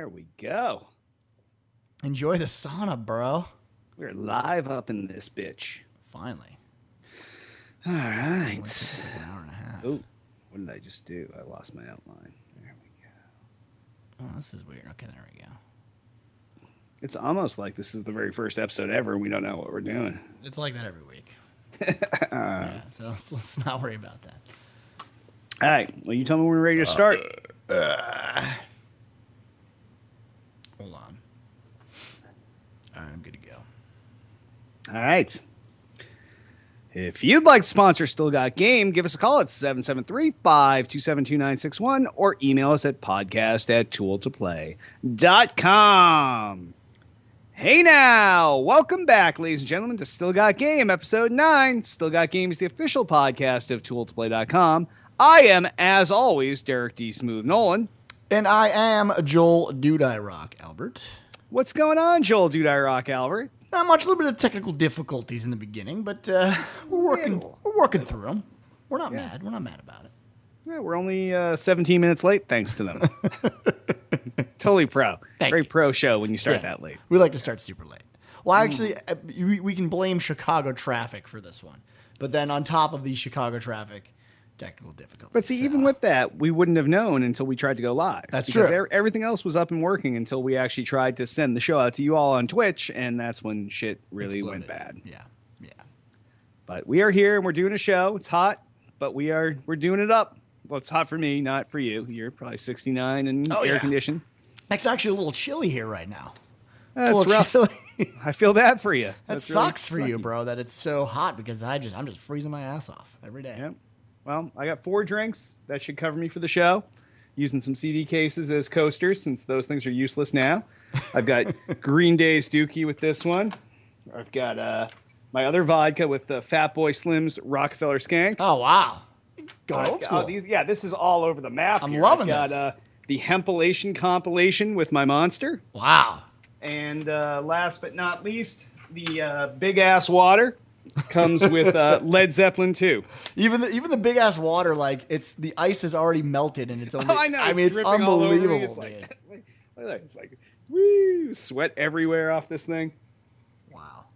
There we go. Enjoy the sauna, bro. We're live up in this bitch. Finally. All right. Like an hour and a half. Oh, what did I just do? I lost my outline. There we go. Oh, this is weird. Okay, there we go. It's almost like this is the very first episode ever. We don't know what we're doing. It's like that every week. Yeah, so let's not worry about that. All right. Well, you tell me when we're ready to start. Hold on. All right, I'm good to go. All right. If you'd like to sponsor Still Got Game, give us a call at 773-527-2961 or email us at podcast@tooltoplay.com. Hey now, welcome back, ladies and gentlemen, to Still Got Game, episode 9. Still Got Game is the official podcast of tooltoplay.com. I am, as always, Derek D. Smooth Nolan. And I am Joel Dude I Rock Albert. What's going on, Joel Dude I Rock Albert? Not much, a little bit of technical difficulties in the beginning, but we're working through them. We're not mad. We're not mad about it. Yeah, we're only 17 minutes late, thanks to them. Totally pro. Very pro show when you start that late. We like to start super late. Well, actually, we can blame Chicago traffic for this one. But then on top of the Chicago traffic, technical difficulties. But see, even with that, we wouldn't have known until we tried to go live. That's because true. Everything else was up and working until we actually tried to send the show out to you all on Twitch, and that's when shit really went bad. Yeah. But we are here, and we're doing a show. It's hot, but we're doing it up. Well, it's hot for me, not for you. You're probably 69 and air conditioned. It's actually a little chilly here right now. That's rough. I feel bad for you. That sucks for you, bro, that it's so hot because I'm just freezing my ass off every day. Yep. Well, I got 4 drinks. That should cover me for the show. Using some CD cases as coasters since those things are useless now. I've got Green Day's Dookie with this one. I've got my other vodka with the Fat Boy Slim's Rockefeller Skank. Oh, wow. Go old school. This is all over the map. I'm loving this. I've got the Hempilation compilation with my Monster. Wow. And last but not least, the Big Ass Water comes with Led Zeppelin 2. Even the big ass water, like it's the ice has already melted and it's only. I know. It's unbelievable. It's like woo, sweat everywhere off this thing. Wow.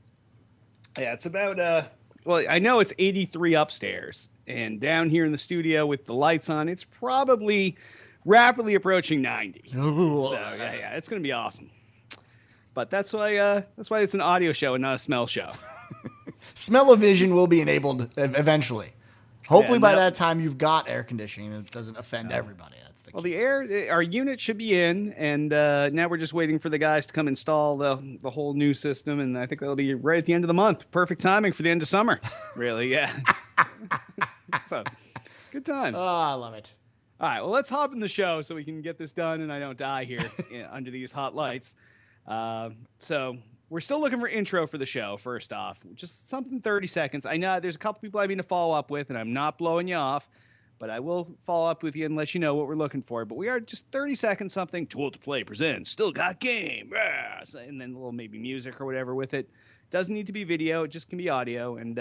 Yeah, it's about well, I know it's 83 upstairs, and down here in the studio with the lights on, it's probably rapidly approaching 90. Ooh. So yeah, it's gonna be awesome. But that's why it's an audio show and not a smell show. Smell-o-vision will be enabled eventually. Hopefully by that time you've got air conditioning and it doesn't offend everybody. That's the key. Well, our unit should be in, and now we're just waiting for the guys to come install the whole new system, and I think that'll be right at the end of the month. Perfect timing for the end of summer. Really, yeah. So, good times. Oh, I love it. All right, well, let's hop in the show so we can get this done and I don't die here under these hot lights. So we're still looking for intro for the show, first off. Just something 30 seconds. I know there's a couple people I need to follow up with, and I'm not blowing you off, but I will follow up with you and let you know what we're looking for. But we are just 30 seconds something. Tool to Play presents Still Got Game. Yeah. And then a little maybe music or whatever with it. Doesn't need to be video. It just can be audio. And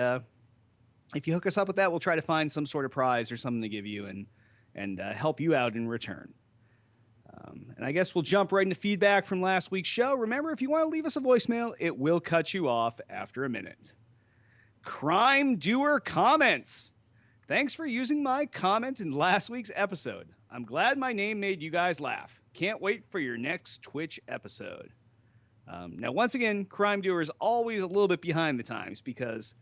if you hook us up with that, we'll try to find some sort of prize or something to give you and help you out in return. And I guess we'll jump right into feedback from last week's show. Remember, if you want to leave us a voicemail, it will cut you off after a minute. Crime Doer comments. Thanks for using my comment in last week's episode. I'm glad my name made you guys laugh. Can't wait for your next Twitch episode. Now, once again, Crime Doer is always a little bit behind the times because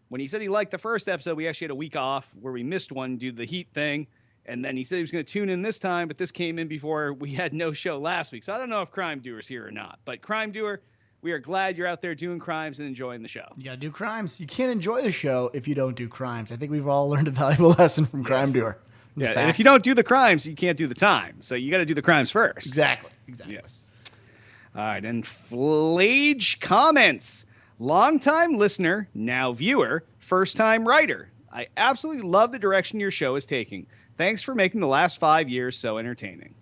when he said he liked the first episode, we actually had a week off where we missed one due to the heat thing. And then he said he was going to tune in this time, but this came in before we had no show last week. So I don't know if Crime Doer's here or not. But Crime Doer, we are glad you're out there doing crimes and enjoying the show. You got to do crimes. You can't enjoy the show if you don't do crimes. I think we've all learned a valuable lesson from Crime Doer. Yeah, and if you don't do the crimes, you can't do the time. So you got to do the crimes first. Exactly. Yes. All right, and Flage comments. Longtime listener, now viewer, first-time writer. I absolutely love the direction your show is taking. Thanks for making the last 5 years so entertaining.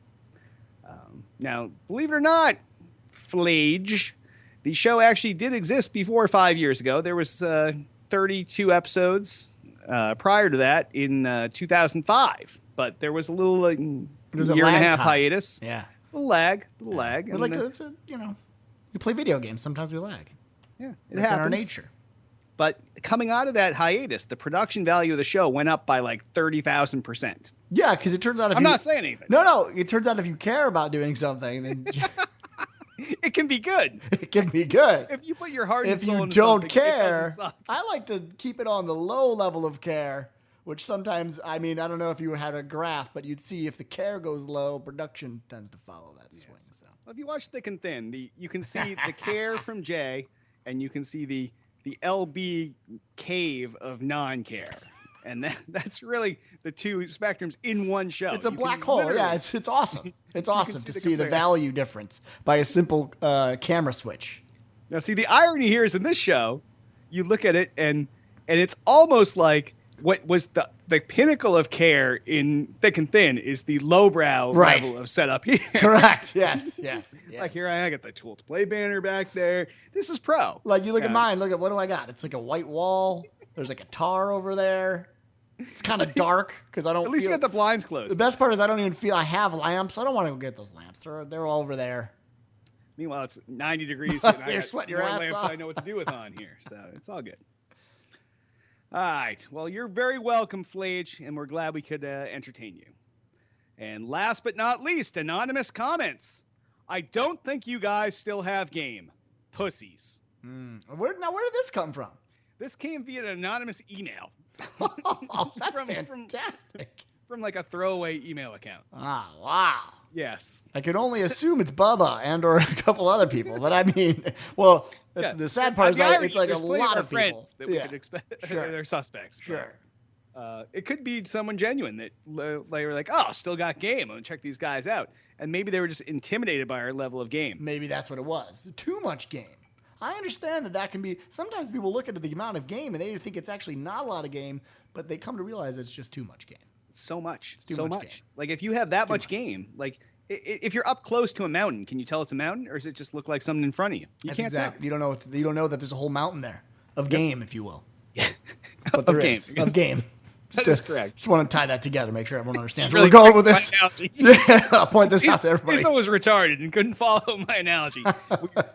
Now, believe it or not, Flage, the show actually did exist before 5 years ago. There was 32 episodes prior to that in 2005, but there was a little year and a half hiatus. Yeah. lag. We like to, we play video games. Sometimes we lag. Yeah, It's in our nature. But coming out of that hiatus, the production value of the show went up by like 30,000%. Yeah, because it turns out I'm not saying anything. No. It turns out if you care about doing something, then it can be good. It can be good. If you put your heart and soul into don't something, care, it doesn't suck. I like to keep it on the low level of care, which sometimes, I don't know if you had a graph, but you'd see if the care goes low, production tends to follow that swing. So. Well, if you watch Thick and Thin, you can see the care from Jay, and you can see the LB cave of non-care. And that's really the two spectrums in one show. It's a black hole. Yeah, it's awesome. It's awesome to see the value difference by a simple camera switch. Now, see, the irony here is in this show, you look at it, and it's almost like what was the pinnacle of care in Thick and Thin is the lowbrow level of setup here. Correct. Yes. Like here I got the Tool to Play banner back there. This is pro. Like you look at mine. Look at what do I got? It's like a white wall. There's a guitar over there. It's kind of dark because I don't. At least you got the blinds closed. The best part is I don't even feel I have lamps. I don't want to go get those lamps. They're all over there. Meanwhile, it's 90 degrees. And You're I sweating got your more ass lamps off. I know what to do with on here, so it's all good. All right. Well, you're very welcome, Flage, and we're glad we could entertain you. And last but not least, anonymous comments. I don't think you guys still have game. Pussies. Where did this come from? This came via an anonymous email. Oh, that's fantastic. From like a throwaway email account. Ah, wow. Yes. I can only assume it's Bubba and or a couple other people, but the sad part is it's like a lot of people that we could expect. Sure. They're suspects. Sure. It could be someone genuine that they were like, oh, still got game. I'm going to check these guys out. And maybe they were just intimidated by our level of game. Maybe that's what it was. Too much game. I understand that can be, sometimes people look at the amount of game and they think it's actually not a lot of game, but they come to realize it's just too much game. So much. It's too much game. Like if you have that much game, like if you're up close to a mountain, can you tell it's a mountain or does it just look like something in front of you? You can't tell. You don't know that there's a whole mountain there of game, if you will. But of game. Of game. That is correct. Just want to tie that together, make sure everyone understands really where we're going with this. I'll point this out to everybody. Lisa was retarded and couldn't follow my analogy.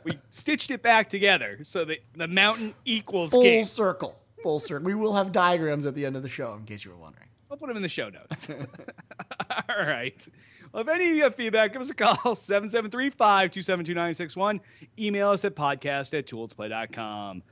we stitched it back together so that the mountain equals game. Full circle. We will have diagrams at the end of the show, in case you were wondering. I'll put them in the show notes. All right. Well, if any of you have feedback, give us a call, 773-527-2961. Email us at podcast@tooltoplay.com.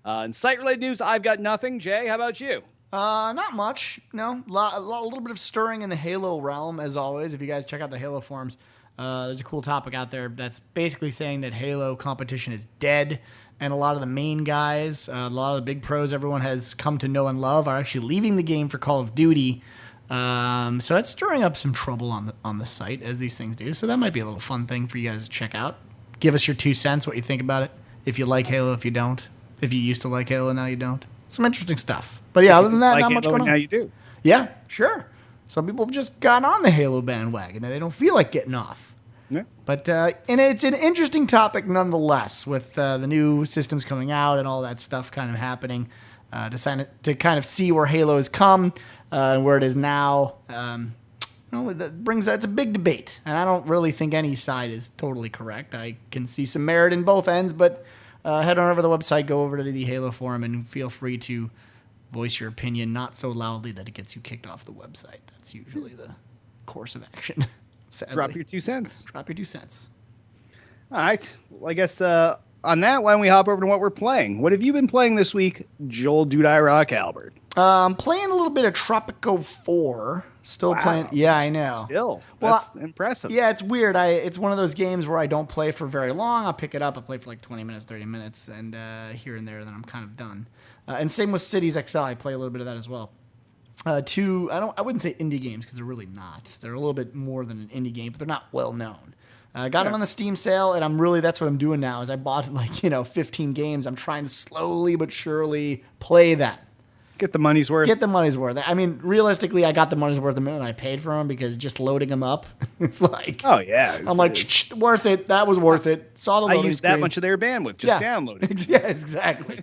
And site-related news, I've got nothing. Jay, how about you? Not much. No, a little bit of stirring in the Halo realm, as always. If you guys check out the Halo forums, there's a cool topic out there that's basically saying that Halo competition is dead, and a lot of the main guys, a lot of the big pros everyone has come to know and love are actually leaving the game for Call of Duty. So that's stirring up some trouble on the site, as these things do. So that might be a little fun thing for you guys to check out. Give us your 2 cents, what you think about it. If you like Halo, if you don't. If you used to like Halo, now you don't. Some interesting stuff. But yeah, other than that, not much going on. Now you do. Yeah, sure. Some people have just gotten on the Halo bandwagon and they don't feel like getting off. Yeah. But and it's an interesting topic nonetheless, with the new systems coming out and all that stuff kind of happening, to kind of see where Halo has come and where it is now. It's a big debate, and I don't really think any side is totally correct. I can see some merit in both ends, but head on over to the website, go over to the Halo forum, and feel free to voice your opinion, not so loudly that it gets you kicked off the website. That's usually the course of action. Sadly. Drop your 2 cents. Drop your 2 cents. All right. Well, I guess on that, why don't we hop over to what we're playing? What have you been playing this week, Joel Dude I Rock Albert? Playing a little bit of Tropico 4. Still playing. Yeah, I know. Still. That's impressive. Yeah, it's weird. It's one of those games where I don't play for very long. I'll pick it up. I play for like 20 minutes, 30 minutes, and here and there, then I'm kind of done. And same with Cities XL. I play a little bit of that as well. I wouldn't say indie games because they're really not. They're a little bit more than an indie game, but they're not well known. I got them on the Steam sale, and that's what I'm doing now. Is I bought 15 games. I'm trying to slowly but surely play them. Get the money's worth. I mean, realistically, I got the money's worth the minute I paid for them, because just loading them up, it's like, oh yeah, I'm like, worth it. That was worth it. Saw the loading I used screen. that much of their bandwidth. Just download it. Yeah, exactly.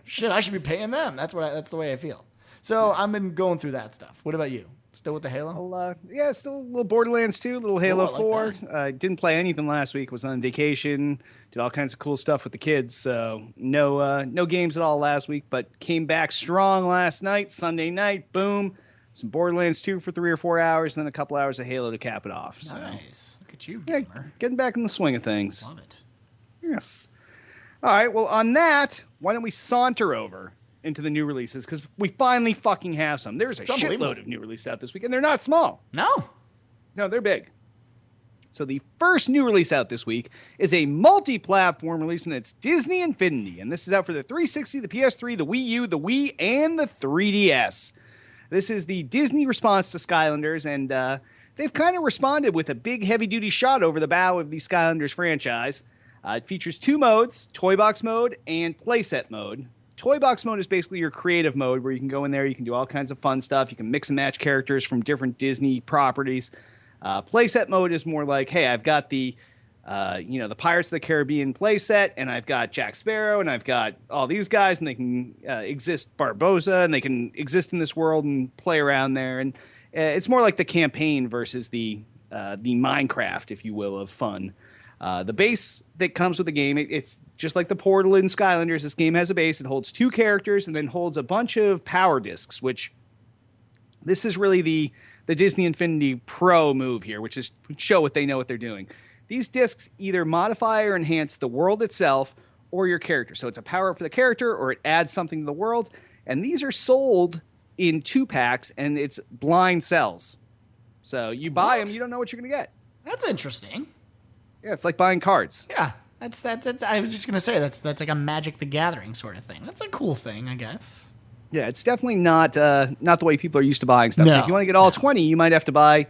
Shit, I should be paying them. That's the way I feel. So I've been going through that stuff. What about you? Still with the Halo? Well, yeah, still a little Borderlands 2, a little Halo like 4. Didn't play anything last week. Was on vacation. Did all kinds of cool stuff with the kids. So no games at all last week, but came back strong last night, Sunday night. Boom. Some Borderlands 2 for 3 or 4 hours, and then a couple hours of Halo to cap it off. So, nice. Look at you, yeah, gamer. getting back in the swing of things. Love it. Yes. All right. Well, on that, why don't we saunter over into the new releases, because we finally fucking have some. There's a shitload of new releases out this week, and they're not small. No, they're big. So the first new release out this week is a multi-platform release, and it's Disney Infinity, and this is out for the 360, the PS3, the Wii U, the Wii, and the 3DS. This is the Disney response to Skylanders, and they've kind of responded with a big heavy-duty shot over the bow of the Skylanders franchise. It features 2 modes, Toy Box mode and Playset mode. Toy Box mode is basically your creative mode where you can go in there, you can do all kinds of fun stuff, you can mix and match characters from different Disney properties. Playset mode is more like, hey, I've got the Pirates of the Caribbean playset, and I've got Jack Sparrow, and I've got all these guys, and they can exist Barbossa, and they can exist in this world and play around there. And it's more like the campaign versus the Minecraft, if you will, of fun. The base that comes with the game, it's just like the Portal in Skylanders. This game has a base. It holds 2 characters and then holds a bunch of power discs, which this is really the Disney Infinity Pro move here, which is show what they know what they're doing. These discs either modify or enhance the world itself or your character. So it's a power up for the character or it adds something to the world. And these are sold in 2-packs, and it's blind sells. So you buy them, you don't know what you're going to get. That's interesting. Yeah, it's like buying cards. Yeah, that's. I was just gonna say that's like a Magic the Gathering sort of thing. That's a cool thing, I guess. Yeah, it's definitely not the way people are used to buying stuff. So if you want to get all 20, you might have to buy.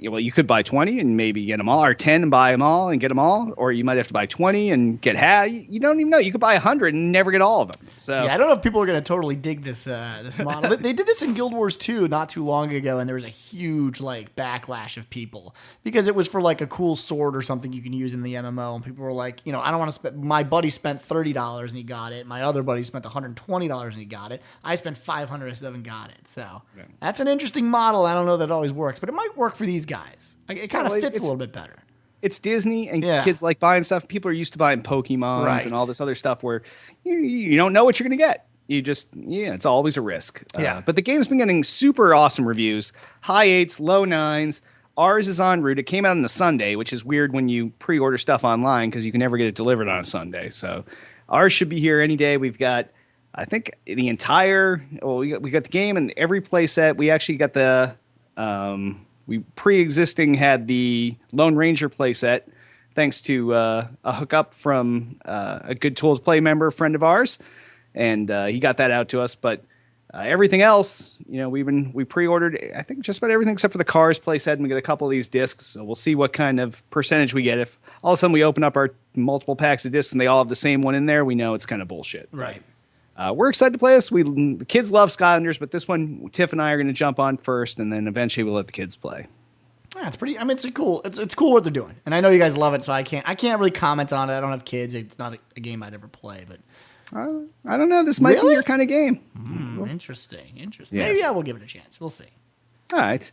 Well, you could buy 20 and maybe get them all, or 10 and buy them all and get them all, or you might have to buy 20 and get half. You don't even know. You could buy 100 and never get all of them. So yeah, I don't know if people are going to totally dig this model. They did this in Guild Wars 2 not too long ago, and there was a huge backlash of people because it was for a cool sword or something you can use in the MMO, and people were like, I don't want to spend. My buddy spent $30 and he got it. My other buddy spent $120 and he got it. I spent $500 and still haven't got it. So that's an interesting model. I don't know that it always works, but it might work for these guys. It kind of fits a little bit better. It's Disney, and kids like buying stuff. People are used to buying Pokemons and all this other stuff where you don't know what you're going to get. You just, it's always a risk. But the game's been getting super awesome reviews. High 8s, low 9s. Ours is en route. It came out on the Sunday, which is weird when you pre-order stuff online because you can never get it delivered on a Sunday. So ours should be here any day. We've got, I think, the entire, we got the game and every playset. We actually got the... we pre-existing had the Lone Ranger playset, thanks to a hookup from a Good Tools Play member, friend of ours, and he got that out to us. But everything else, we pre-ordered, I think, just about everything except for the Cars playset, and we get a couple of these discs. So we'll see what kind of percentage we get. If all of a sudden we open up our multiple packs of discs and they all have the same one in there, we know it's kind of bullshit. Right. We're excited to play this. The kids love Skylanders, but this one, Tiff and I are going to jump on first, and then eventually we'll let the kids play. Yeah, it's pretty. I mean, it's cool what they're doing, and I know you guys love it, so I can't really comment on it. I don't have kids. It's not a game I'd ever play, but I don't know. This might be your kind of game. Interesting. Yes. Maybe I will give it a chance. We'll see. All right.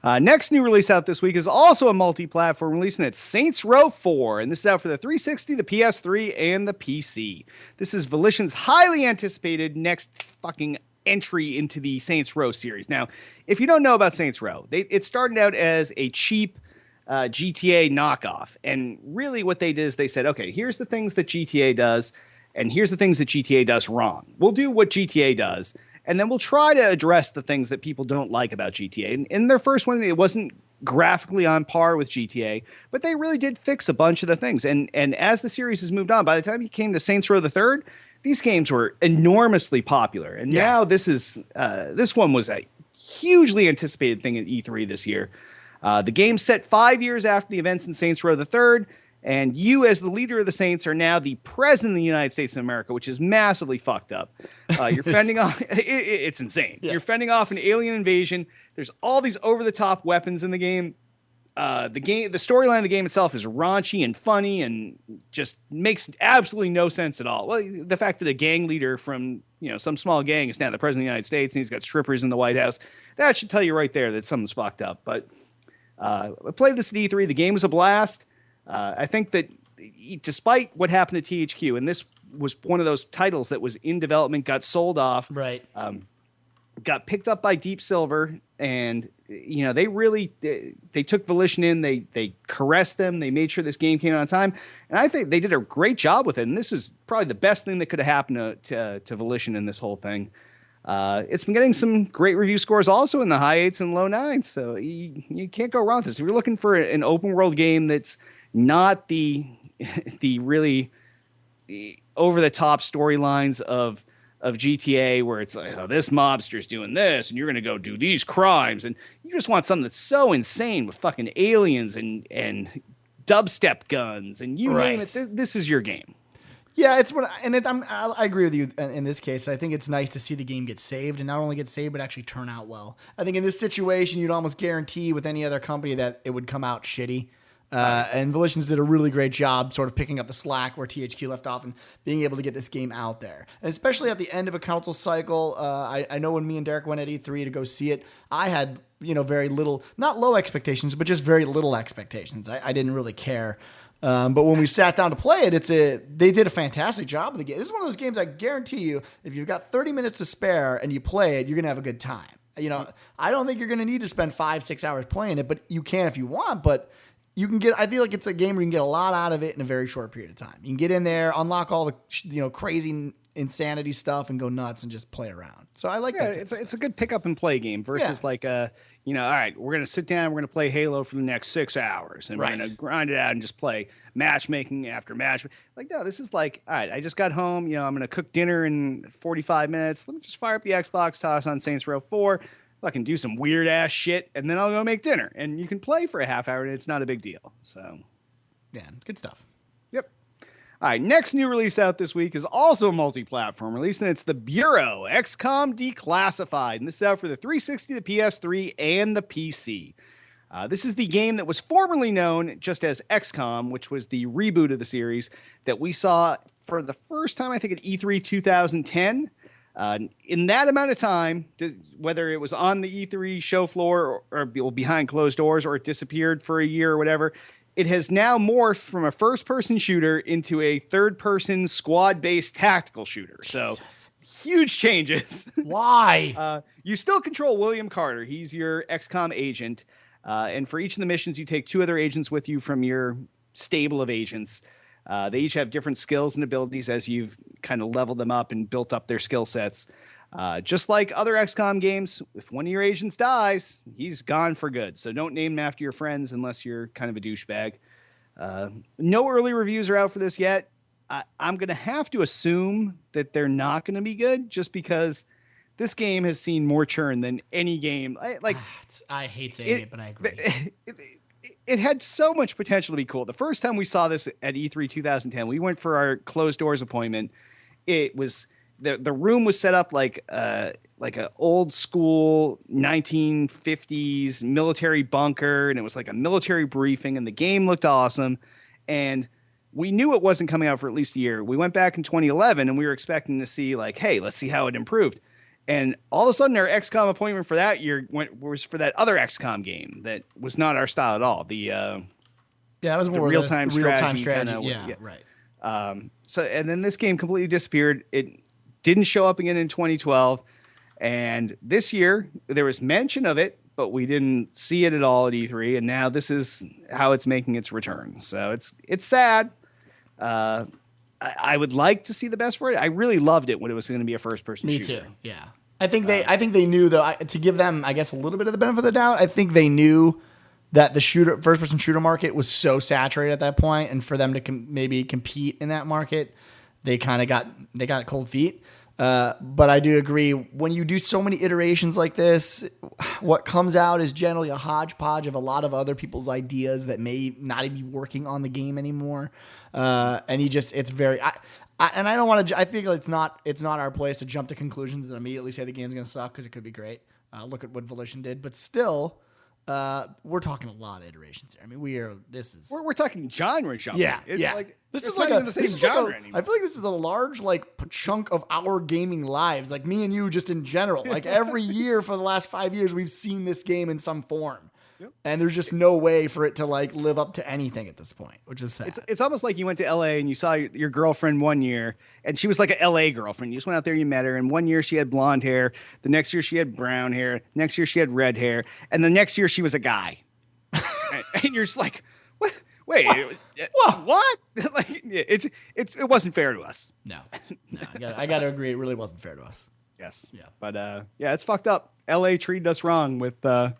Next new release out this week is also a multi-platform release, and it's Saints Row 4. And this is out for the 360, the PS3, and the PC. This is Volition's highly anticipated next fucking entry into the Saints Row series. Now, if you don't know about Saints Row, it started out as a cheap GTA knockoff. And really what they did is they said, okay, here's the things that GTA does, and here's the things that GTA does wrong. We'll do what GTA does, and then we'll try to address the things that people don't like about GTA. And in their first one, it wasn't graphically on par with GTA, but they really did fix a bunch of the things. And as the series has moved on, by the time you came to Saints Row the Third, these games were enormously popular. And now this one was a hugely anticipated thing at E3 this year. The game's set 5 years after the events in Saints Row the Third, and you, as the leader of the Saints, are now the president of the United States of America, which is massively fucked up. You're fending off... It's insane. Yeah. You're fending off an alien invasion. There's all these over-the-top weapons in the game. the storyline of the game itself is raunchy and funny and just makes absolutely no sense at all. Well, the fact that a gang leader from some small gang is now the president of the United States and he's got strippers in the White House, that should tell you right there that something's fucked up. But I played this at E3. The game was a blast. I think that despite what happened to THQ, and this was one of those titles that was in development, got sold off, right? Got picked up by Deep Silver, and they really they took Volition in. They caressed them. They made sure this game came out on time, and I think they did a great job with it. And this is probably the best thing that could have happened to Volition in this whole thing. It's been getting some great review scores also in the high 8s and low 9s, so you can't go wrong with this. If you're looking for an open world game that's not the really over the top storylines of GTA, where it's like, oh, this mobster's doing this and you're going to go do these crimes, and you just want something that's so insane with fucking aliens and dubstep guns and you name it, this is your game. Yeah, I agree with you in this case. I think it's nice to see the game get saved, and not only get saved, but actually turn out well. I think in this situation, you'd almost guarantee with any other company that it would come out shitty. And Volitions did a really great job sort of picking up the slack where THQ left off and being able to get this game out there. And especially at the end of a console cycle, I know when me and Derek went at E3 to go see it, I had very little, not low expectations, but just very little expectations. I didn't really care. But when we sat down to play it, they did a fantastic job of the game. This is one of those games I guarantee you, if you've got 30 minutes to spare and you play it, you're going to have a good time. I don't think you're going to need to spend 5-6 hours playing it, but you can if you want. But you can I feel like it's a game where you can get a lot out of it in a very short period of time. You can get in there, unlock all the crazy insanity stuff and go nuts and just play around. So I like that. It's a good pick up and play game versus all right, we're going to sit down, we're going to play Halo for the next 6 hours and we're going to grind it out and just play matchmaking after match. Like, no, this is like, all right, I just got home, I'm going to cook dinner in 45 minutes. Let me just fire up the Xbox, toss on Saints Row 4, fucking do some weird ass shit, and then I'll go make dinner. And you can play for a half hour and it's not a big deal. So, yeah, good stuff. Yep. All right, next new release out this week is also a multi-platform release, and it's the Bureau XCOM Declassified. And this is out for the 360, the PS3, and the PC. This is the game that was formerly known just as XCOM, which was the reboot of the series that we saw for the first time, I think, at E3 2010. In that amount of time, whether it was on the E3 show floor or behind closed doors or it disappeared for a year or whatever, it has now morphed from a first-person shooter into a third-person squad-based tactical shooter. So huge changes. Why? You still control William Carter. He's your XCOM agent. And for each of the missions, you take 2 other agents with you from your stable of agents. They each have different skills and abilities as you've kind of leveled them up and built up their skill sets. Just like other XCOM games, if one of your agents dies, he's gone for good. So don't name him after your friends unless you're kind of a douchebag. No early reviews are out for this yet. I'm going to have to assume that they're not going to be good just because this game has seen more churn than any game. I hate saying it, but I agree. It had so much potential to be cool. The first time we saw this at E3 2010, we went for our closed doors appointment. It was the room was set up like an old school 1950s military bunker, and it was like a military briefing, and the game looked awesome. And we knew it wasn't coming out for at least a year. We went back in 2011, and we were expecting to see like, hey, let's see how it improved. And all of a sudden, our XCOM appointment for that year was for that other XCOM game that was not our style at all. It was more real-time strategy. Yeah, right. So, and then this game completely disappeared. It didn't show up again in 2012. And this year, there was mention of it, but we didn't see it at all at E3. And now this is how it's making its return. So it's sad. I would like to see the best for it. I really loved it when it was going to be a first-person shooter. Me too. Yeah, I think they knew though. To give them, I guess, a little bit of the benefit of the doubt, I think they knew that the first-person shooter market was so saturated at that point, and for them to maybe compete in that market, they kind of got cold feet. But I do agree, when you do so many iterations like this, what comes out is generally a hodgepodge of a lot of other people's ideas that may not even be working on the game anymore. And it's very, and I don't want to, I think it's not our place to jump to conclusions and immediately say the game's going to suck because it could be great. Look at what Volition did, but still, We're talking a lot of iterations here. I mean, we're talking genre jumping. Yeah, yeah. Like, this it's is not like even the same genre anymore. I feel like this is a large chunk of our gaming lives, like me and you, just in general. Like every year for the last 5 years, we've seen this game in some form. Yep. And there's just no way for it to live up to anything at this point, which is sad. It's almost like you went to LA and you saw your girlfriend one year, and she was like a LA girlfriend. You just went out there, you met her, and one year she had blonde hair, the next year she had brown hair, next year she had red hair, and the next year she was a guy. and you're just like, what? Wait, what? Like, it wasn't fair to us. No, I got to agree, it really wasn't fair to us. Yes, yeah, but it's fucked up. LA treated us wrong with this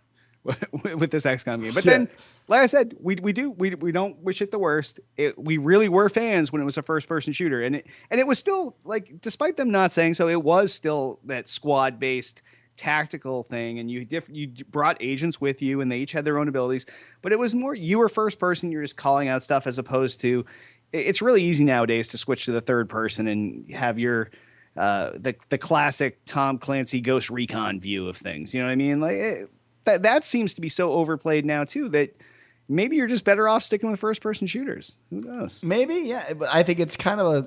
XCOM game. But then, like I said, we don't wish it the worst. We really were fans when it was a first person shooter, and it was still, like, despite them not saying so, it was still that squad based tactical thing, and you brought agents with you, and they each had their own abilities. But it was more, you were first person, you're just calling out stuff, as opposed to, it's really easy nowadays to switch to the third person and have your the classic Tom Clancy Ghost Recon view of things. You know what I mean? Like that seems to be so overplayed now too, that maybe you're just better off sticking with first person shooters. Who knows? Maybe, yeah. But I think it's kind of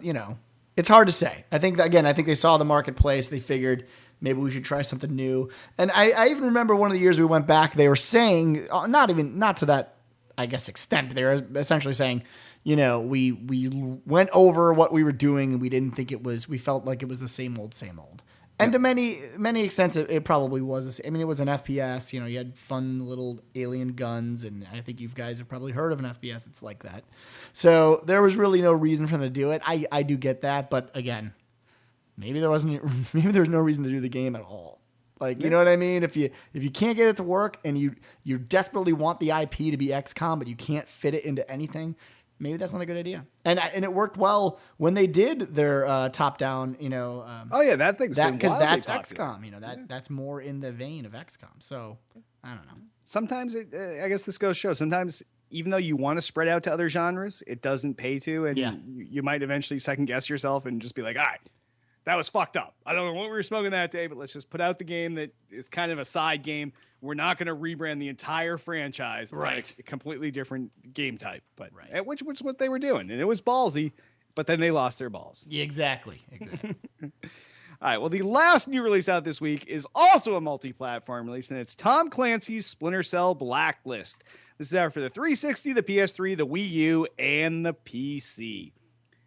it's hard to say. I think they saw the marketplace. They figured maybe we should try something new. And I even remember one of the years we went back, they were saying, not to that, I guess, extent. They were essentially saying, we went over what we were doing and we felt like it was the same old. And to many extents, it probably was. I mean, it was an FPS. You had fun little alien guns, and I think you guys have probably heard of an FPS that's like that. So there was really no reason for them to do it. I do get that, but again, maybe there's no reason to do the game at all. Like, you know what I mean? If you can't get it to work and you desperately want the IP to be XCOM, but you can't fit it into anything, maybe that's not a good idea. And it worked well when they did their top down, that thing's been because that's popular. XCOM, that's more in the vein of XCOM. So I don't know. Sometimes I guess this goes to show, sometimes even though you want to spread out to other genres, it doesn't pay to, and you might eventually second guess yourself and just be like, all right, that was fucked up. I don't know what we were smoking that day, but let's just put out the game that is kind of a side game. We're not going to rebrand the entire franchise, right? A completely different game type, but which was what they were doing, and it was ballsy. But then they lost their balls. Yeah, exactly. All right. Well, the last new release out this week is also a multi-platform release, and it's Tom Clancy's Splinter Cell Blacklist. This is out for the 360, the PS3, the Wii U, and the PC.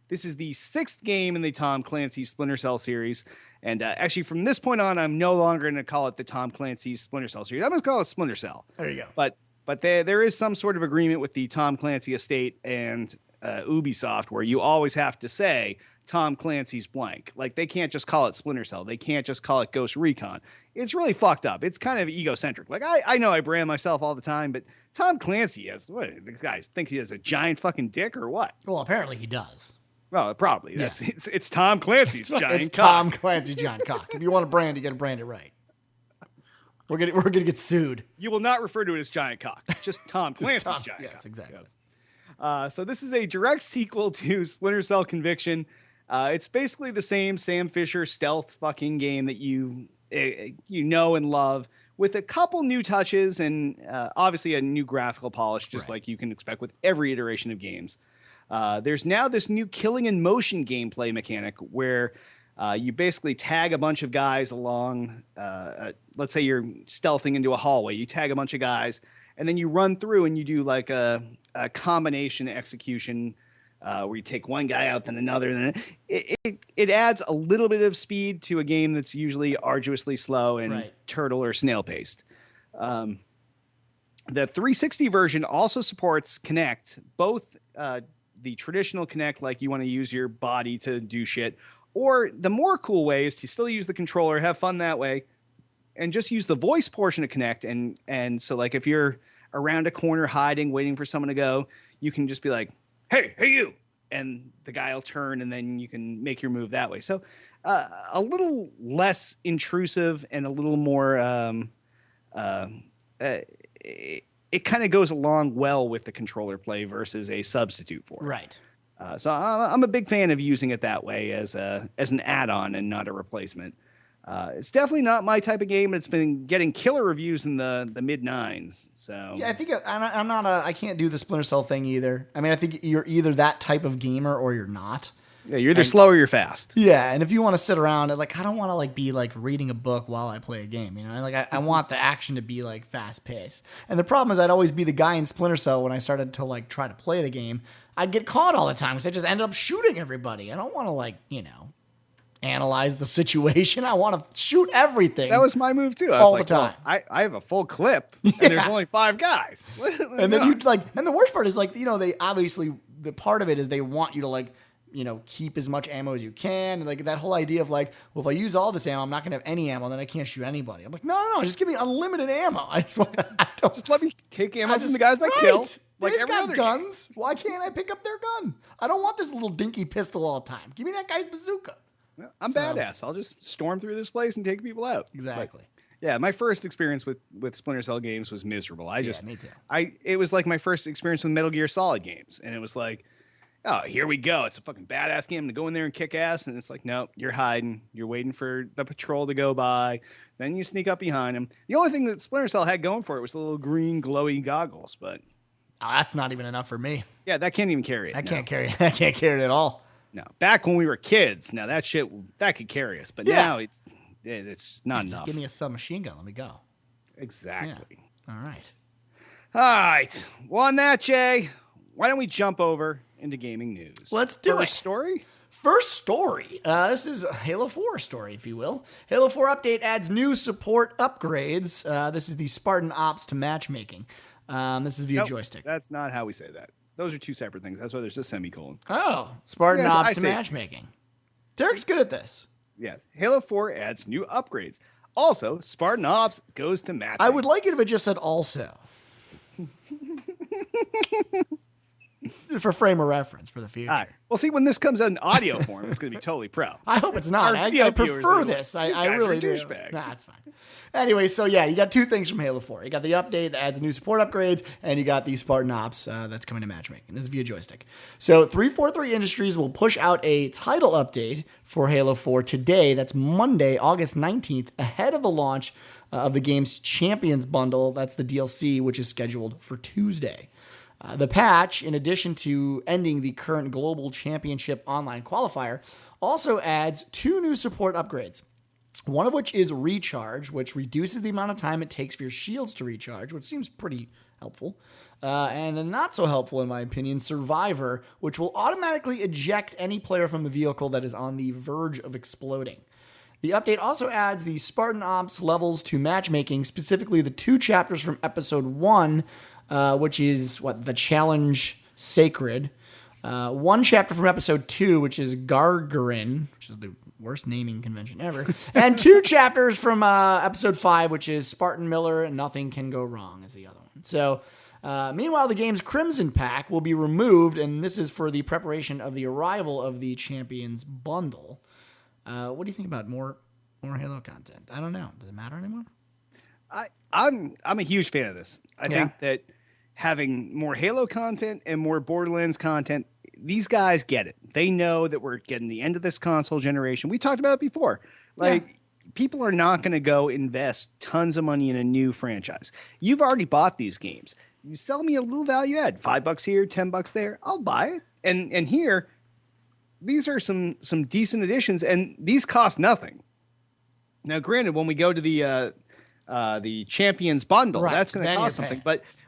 This is the 6th game in the Tom Clancy Splinter Cell series. And actually, from this point on, I'm no longer going to call it the Tom Clancy Splinter Cell series. I'm going to call it Splinter Cell. There you go. But there is some sort of agreement with the Tom Clancy estate and Ubisoft where you always have to say Tom Clancy's blank. Like, they can't just call it Splinter Cell. They can't just call it Ghost Recon. It's really fucked up. It's kind of egocentric. Like, I know I brand myself all the time, but Tom Clancy these guys think he has a giant fucking dick or what? Well, apparently he does. Well, probably. It's Tom Clancy's giant cock. It's Tom Clancy's giant cock. If you want to brand, you got to brand it right. We're gonna get sued. You will not refer to it as giant cock. Just Tom Clancy's giant cock. Yes, exactly. Yes. So this is a direct sequel to Splinter Cell Conviction. It's basically the same Sam Fisher stealth fucking game that you know and love, with a couple new touches and obviously a new graphical polish, just like you can expect with every iteration of games. There's now this new killing in motion gameplay mechanic where you basically tag a bunch of guys along. Let's say you're stealthing into a hallway. You tag a bunch of guys, and then you run through and you do like a combination execution where you take one guy out, then another. Then it adds a little bit of speed to a game that's usually arduously slow and turtle or snail paced. The 360 version also supports Kinect, both the traditional Kinect, like you want to use your body to do shit, or the more cool way is to still use the controller, have fun that way, and just use the voice portion of Kinect. And so, like, if you're around a corner hiding, waiting for someone to go, you can just be like, hey, you, and the guy will turn, and then you can make your move that way. So a little less intrusive and a little more it kind of goes along well with the controller play versus a substitute for it. Right. So I'm a big fan of using it that way as an add-on and not a replacement. It's definitely not my type of game. It's been getting killer reviews in the mid 9s. So Yeah, I think I can't do the Splinter Cell thing either. I mean, I think you're either that type of gamer or you're not. yeah, you're either slow or you're fast. Yeah, and if you want to sit around, like I don't want to like be like reading a book while I play a game. You know, like I want the action to be like fast paced. And the problem is, I'd always be the guy in Splinter Cell when I started to like try to play the game. I'd get caught all the time because I just ended up shooting everybody. I don't want to like analyze the situation. I want to shoot everything. That was my move too. I was all like, the time. well, I have a full clip, and there's only 5 guys. And then you like, and the worst part is like, they obviously the part of it is they want you to like, keep as much ammo as you can. And like that whole idea of like, well, if I use all this ammo, I'm not gonna have any ammo, then I can't shoot anybody. I'm like, no, just give me unlimited ammo. I don't just let me take ammo from the guys I kill. Like They've every got other guns. Why can't I pick up their gun? I don't want this little dinky pistol all the time. Give me that guy's bazooka. I'm badass. I'll just storm through this place and take people out. Exactly. But, yeah, my first experience with Splinter Cell games was miserable. Me too. It was like my first experience with Metal Gear Solid games, and it was like, oh, here we go. It's a fucking badass game to go in there and kick ass, and it's like, no, you're hiding. You're waiting for the patrol to go by. Then you sneak up behind him. The only thing that Splinter Cell had going for it was the little green glowy goggles, but that's not even enough for me. Yeah, that can't even carry it. I can't carry it at all. No, back when we were kids, now that could carry us, but now it's not enough. Just give me a submachine gun. Let me go. Exactly. Yeah. All right. All right. Well, on that, Jay, why don't we jump over into gaming news? Let's do it. First story. This is a Halo 4 story, if you will. Halo 4 update adds new support upgrades. This is the Spartan Ops to matchmaking. This is via joystick. That's not how we say that. Those are 2 separate things. That's why there's a semicolon. Oh, Spartan Ops to matchmaking. Derek's good at this. Yes. Halo 4 adds new upgrades. Also, Spartan Ops goes to matchmaking. I would like it if it just said also. For frame of reference for the future. All right. Well, see, when this comes out in audio form, it's going to be totally pro. I hope it's not. I prefer this. I really do. Nah, it's fine. Anyway, so yeah, you got 2 things from Halo 4. You got the update that adds new support upgrades, and you got the Spartan Ops that's coming to matchmaking. This is via joystick. So 343 Industries will push out a title update for Halo 4 today. That's Monday, August 19th, ahead of the launch of the game's Champions Bundle. That's the DLC, which is scheduled for Tuesday. The patch, in addition to ending the current Global Championship online qualifier, also adds 2 new support upgrades. One of which is Recharge, which reduces the amount of time it takes for your shields to recharge, which seems pretty helpful. And then not so helpful, in my opinion, Survivor, which will automatically eject any player from the vehicle that is on the verge of exploding. The update also adds the Spartan Ops levels to matchmaking, specifically the 2 chapters from Episode 1, which is the Challenge Sacred. 1 chapter from Episode 2, which is Gargarin, which is the worst naming convention ever. And 2 chapters from Episode 5, which is Spartan Miller and Nothing Can Go Wrong is the other one. So, meanwhile, the game's Crimson Pack will be removed, and this is for the preparation of the arrival of the Champions Bundle. What do you think about more Halo content? I don't know. Does it matter anymore? I'm a huge fan of this. I think that having more Halo content and more Borderlands content, these guys get it. They know that we're getting the end of this console generation. We talked about it before. People are not going to go invest tons of money in a new franchise. You've already bought these games. You sell me a little value add, $5 here, $10 there. I'll buy it. And here, these are some decent additions, and these cost nothing. Now, granted, when we go to the Champions Bundle, that's going to cost something.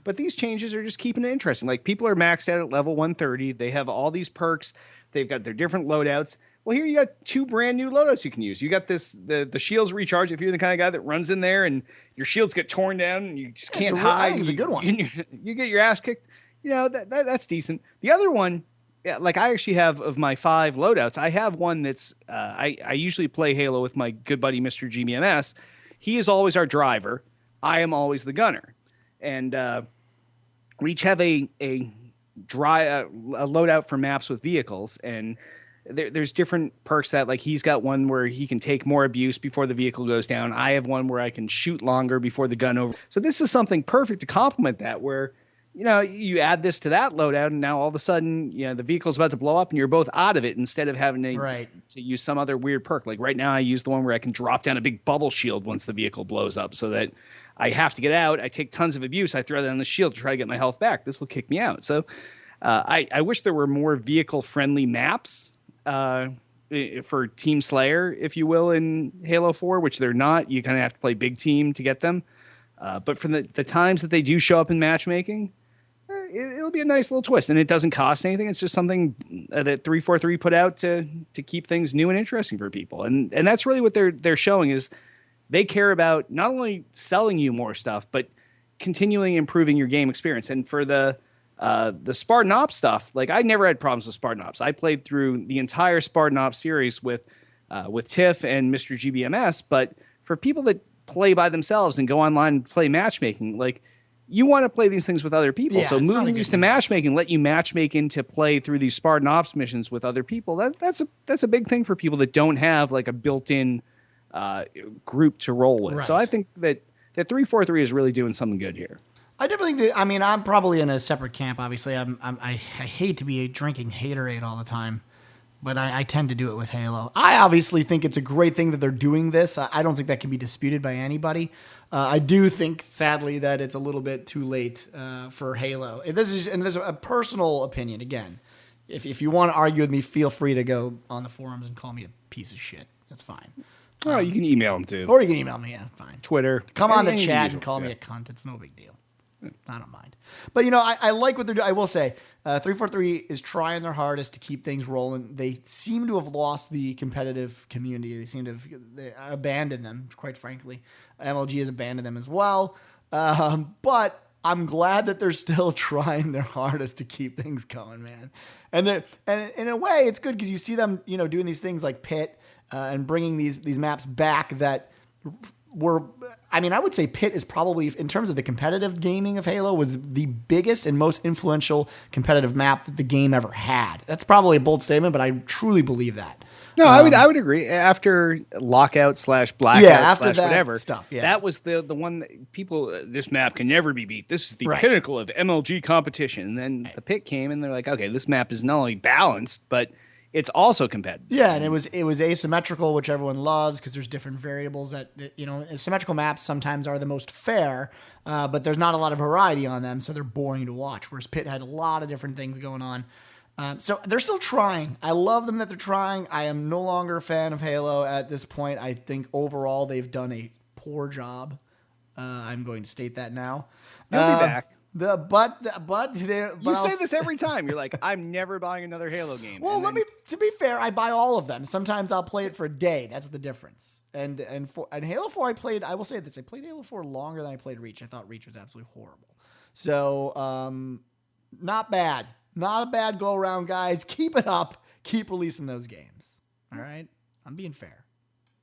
But these changes are just keeping it interesting. Like, people are maxed out at level 130. They have all these perks. They've got their different loadouts. Well, here you got 2 brand new loadouts you can use. You got the shields recharge. If you're the kind of guy that runs in there and your shields get torn down and you just can't hide. It's a good one. You get your ass kicked. That's decent. The other one, I actually have, of my 5 loadouts, I have one that's I usually play Halo with my good buddy Mr. GBMS. He is always our driver. I am always the gunner. And we each have a loadout for maps with vehicles, and there's different perks that, like, he's got one where he can take more abuse before the vehicle goes down. I have one where I can shoot longer before the gun over. So this is something perfect to complement that, where you add this to that loadout, and now all of a sudden, the vehicle's about to blow up, and you're both out of it instead of having to use some other weird perk. Like right now, I use the one where I can drop down a big bubble shield once the vehicle blows up, so that I have to get out. I take tons of abuse. I throw that on the shield to try to get my health back. This will kick me out. So I wish there were more vehicle-friendly maps for Team Slayer, if you will, in Halo 4, which they're not. You kind of have to play big team to get them. But for the times that they do show up in matchmaking, it'll be a nice little twist, and it doesn't cost anything. It's just something that 343 put out to keep things new and interesting for people, and that's really what they're showing is they care about not only selling you more stuff, but continually improving your game experience. And for the Spartan Ops stuff, like I never had problems with Spartan Ops. I played through the entire Spartan Ops series with Tiff and Mr. GBMS, but for people that play by themselves and go online and play matchmaking, like you want to play these things with other people. So moving these to matchmaking, let you matchmake into play through these Spartan Ops missions with other people. That's a big thing for people that don't have like a built-in group to roll with. Right. So I think that 343 is really doing something good here. I definitely think that, I mean, I'm probably in a separate camp. Obviously, I hate to be drinking haterade all the time, but I tend to do it with Halo. I obviously think it's a great thing that they're doing this. I don't think that can be disputed by anybody. I do think, sadly, that it's a little bit too late for Halo. This is a personal opinion. Again, if you want to argue with me, feel free to go on the forums and call me a piece of shit. That's fine. Oh, you can email them too. Or you can email me, yeah, fine. Twitter. Come on the chat and call me a cunt. It's no big deal. I don't mind. But, I like what they're doing. I will say, 343 is trying their hardest to keep things rolling. They seem to have lost the competitive community. They seem to have abandoned them, quite frankly. MLG has abandoned them as well. But I'm glad that they're still trying their hardest to keep things going, man. And in a way, it's good because you see them, doing these things like Pit and bringing these maps back that were, I mean, I would say Pit is probably, in terms of the competitive gaming of Halo, was the biggest and most influential competitive map that the game ever had. That's probably a bold statement, but I truly believe that. No, I would agree. After lockout / blackout / whatever stuff, that was the one that people. This map can never be beat. This is the pinnacle of MLG competition. And then the Pit came, and they're like, okay, this map is not only balanced, but it's also competitive. Yeah, and it was asymmetrical, which everyone loves because there's different variables that symmetrical maps sometimes are the most fair, but there's not a lot of variety on them, so they're boring to watch. Whereas Pit had a lot of different things going on. So they're still trying. I love them that they're trying. I am no longer a fan of Halo at this point. I think overall they've done a poor job. I'm going to state that now. You'll be back. You say this every time. You're like, I'm never buying another Halo game. Well, to be fair, I buy all of them. Sometimes I'll play it for a day. That's the difference. And Halo 4, I will say this, I played Halo 4 longer than I played Reach. I thought Reach was absolutely horrible. So, not bad. Not a bad go around, guys. Keep it up. Keep releasing those games. All right? I'm being fair.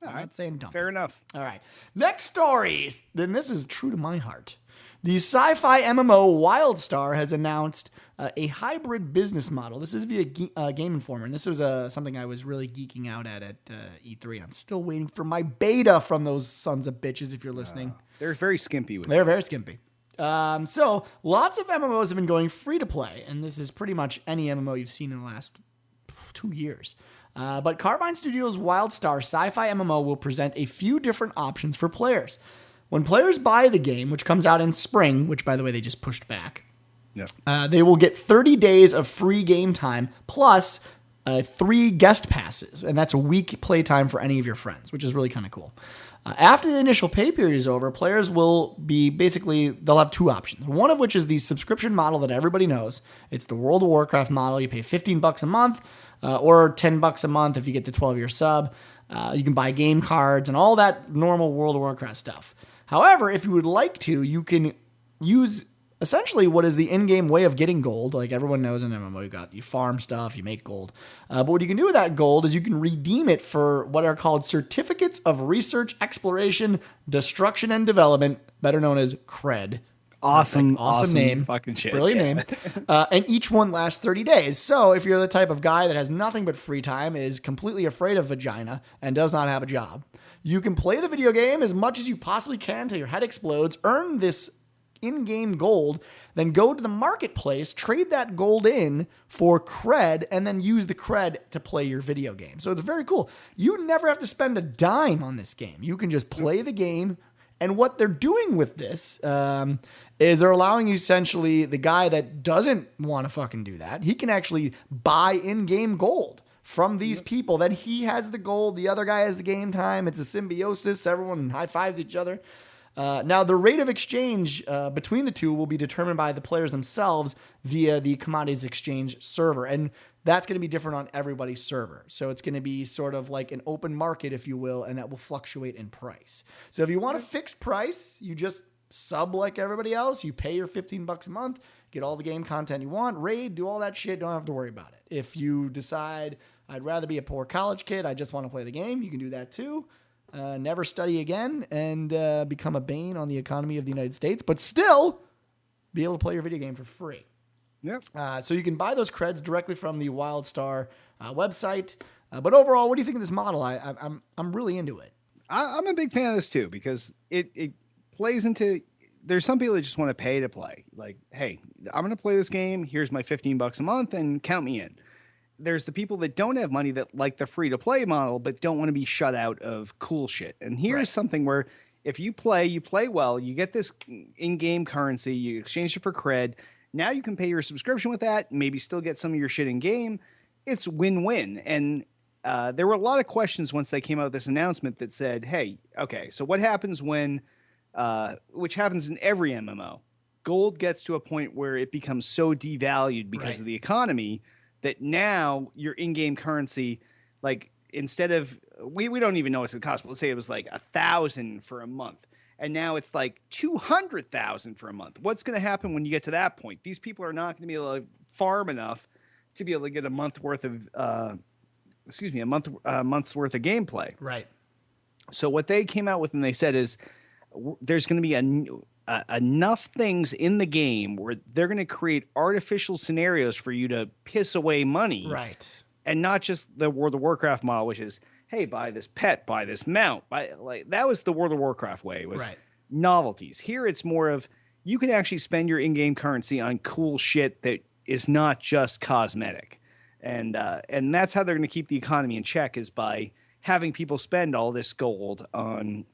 I'm not saying dumb. Fair enough. All right. Next stories. Then this is true to my heart. The sci-fi MMO WildStar has announced a hybrid business model. This is via Game Informer, and this was something I was really geeking out at E3. I'm still waiting for my beta from those sons of bitches, if you're listening. They're very skimpy with They're very skimpy. So lots of MMOs have been going free to play, and this is pretty much any MMO you've seen in the last 2 years. But Carbine Studios' WildStar sci-fi MMO will present a few different options for players. When players buy the game, which comes out in spring, which, by the way, they just pushed back, they will get 30 days of free game time plus 3 guest passes, and that's a week play time for any of your friends, which is really kind of cool. After the initial pay period is over, players will be they'll have 2 options. One of which is the subscription model that everybody knows. It's the World of Warcraft model. You pay $15 a month or $10 a month if you get the 12-year sub. You can buy game cards and all that normal World of Warcraft stuff. However, if you would like to, you can use essentially what is the in-game way of getting gold. Like everyone knows in MMO, you farm stuff, you make gold. But what you can do with that gold is you can redeem it for what are called certificates of research, exploration, destruction, and development, better known as CRED. Awesome name. Fucking shit. Brilliant name. And each one lasts 30 days. So if you're the type of guy that has nothing but free time, is completely afraid of vagina, and does not have a job, you can play the video game as much as you possibly can till your head explodes, earn this in-game gold, then go to the marketplace, trade that gold in for cred, and then use the cred to play your video game. So it's very cool. You never have to spend a dime on this game. You can just play the game. And what they're doing with this is they're allowing you essentially the guy that doesn't want to fucking do that, he can actually buy in-game gold from these people. Then he has the gold, the other guy has the game time. It's a symbiosis. Everyone high fives each other. Now, the rate of exchange between the two will be determined by the players themselves via the commodities exchange server. And that's going to be different on everybody's server. So it's going to be sort of like an open market, if you will, and that will fluctuate in price. So if you want a fixed price, you just sub like everybody else. You pay your $15 a month, get all the game content you want, raid, do all that shit. Don't have to worry about it. If you decide I'd rather be a poor college kid, I just want to play the game, you can do that too. Never study again and become a bane on the economy of the United States, but still be able to play your video game for free. Yep. So you can buy those creds directly from the WildStar website. But overall, what do you think of this model? I'm really into it. I'm a big fan of this too because it plays into. There's some people that just want to pay to play. Like, hey, I'm going to play this game. Here's my $15 a month, and count me in. There's the people that don't have money that like the free to play model, but don't want to be shut out of cool shit. And here's something where if you play well, you get this in-game currency, you exchange it for cred. Now you can pay your subscription with that, maybe still get some of your shit in game. It's win-win. And there were a lot of questions once they came out with this announcement that said, hey, okay, so what happens when, which happens in every MMO, gold gets to a point where it becomes so devalued because of the economy that now your in-game currency, like instead of, we don't even know what's it cost, but let's say it was like 1,000 for a month. And now it's like 200,000 for a month. What's going to happen when you get to that point? These people are not going to be able to farm enough to be able to get a month worth of, month's worth of gameplay. Right. So what they came out with and they said is there's going to be enough things in the game where they're going to create artificial scenarios for you to piss away money. Right. And not just the World of Warcraft model, which is, hey, buy this pet, buy this mount. That was the World of Warcraft way. It was novelties. Here it's more of you can actually spend your in-game currency on cool shit that is not just cosmetic. And that's how they're going to keep the economy in check is by having people spend all this gold on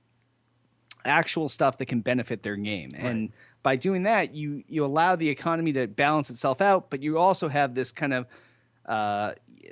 actual stuff that can benefit their game. Right. And by doing that, you allow the economy to balance itself out, but you also have this kind of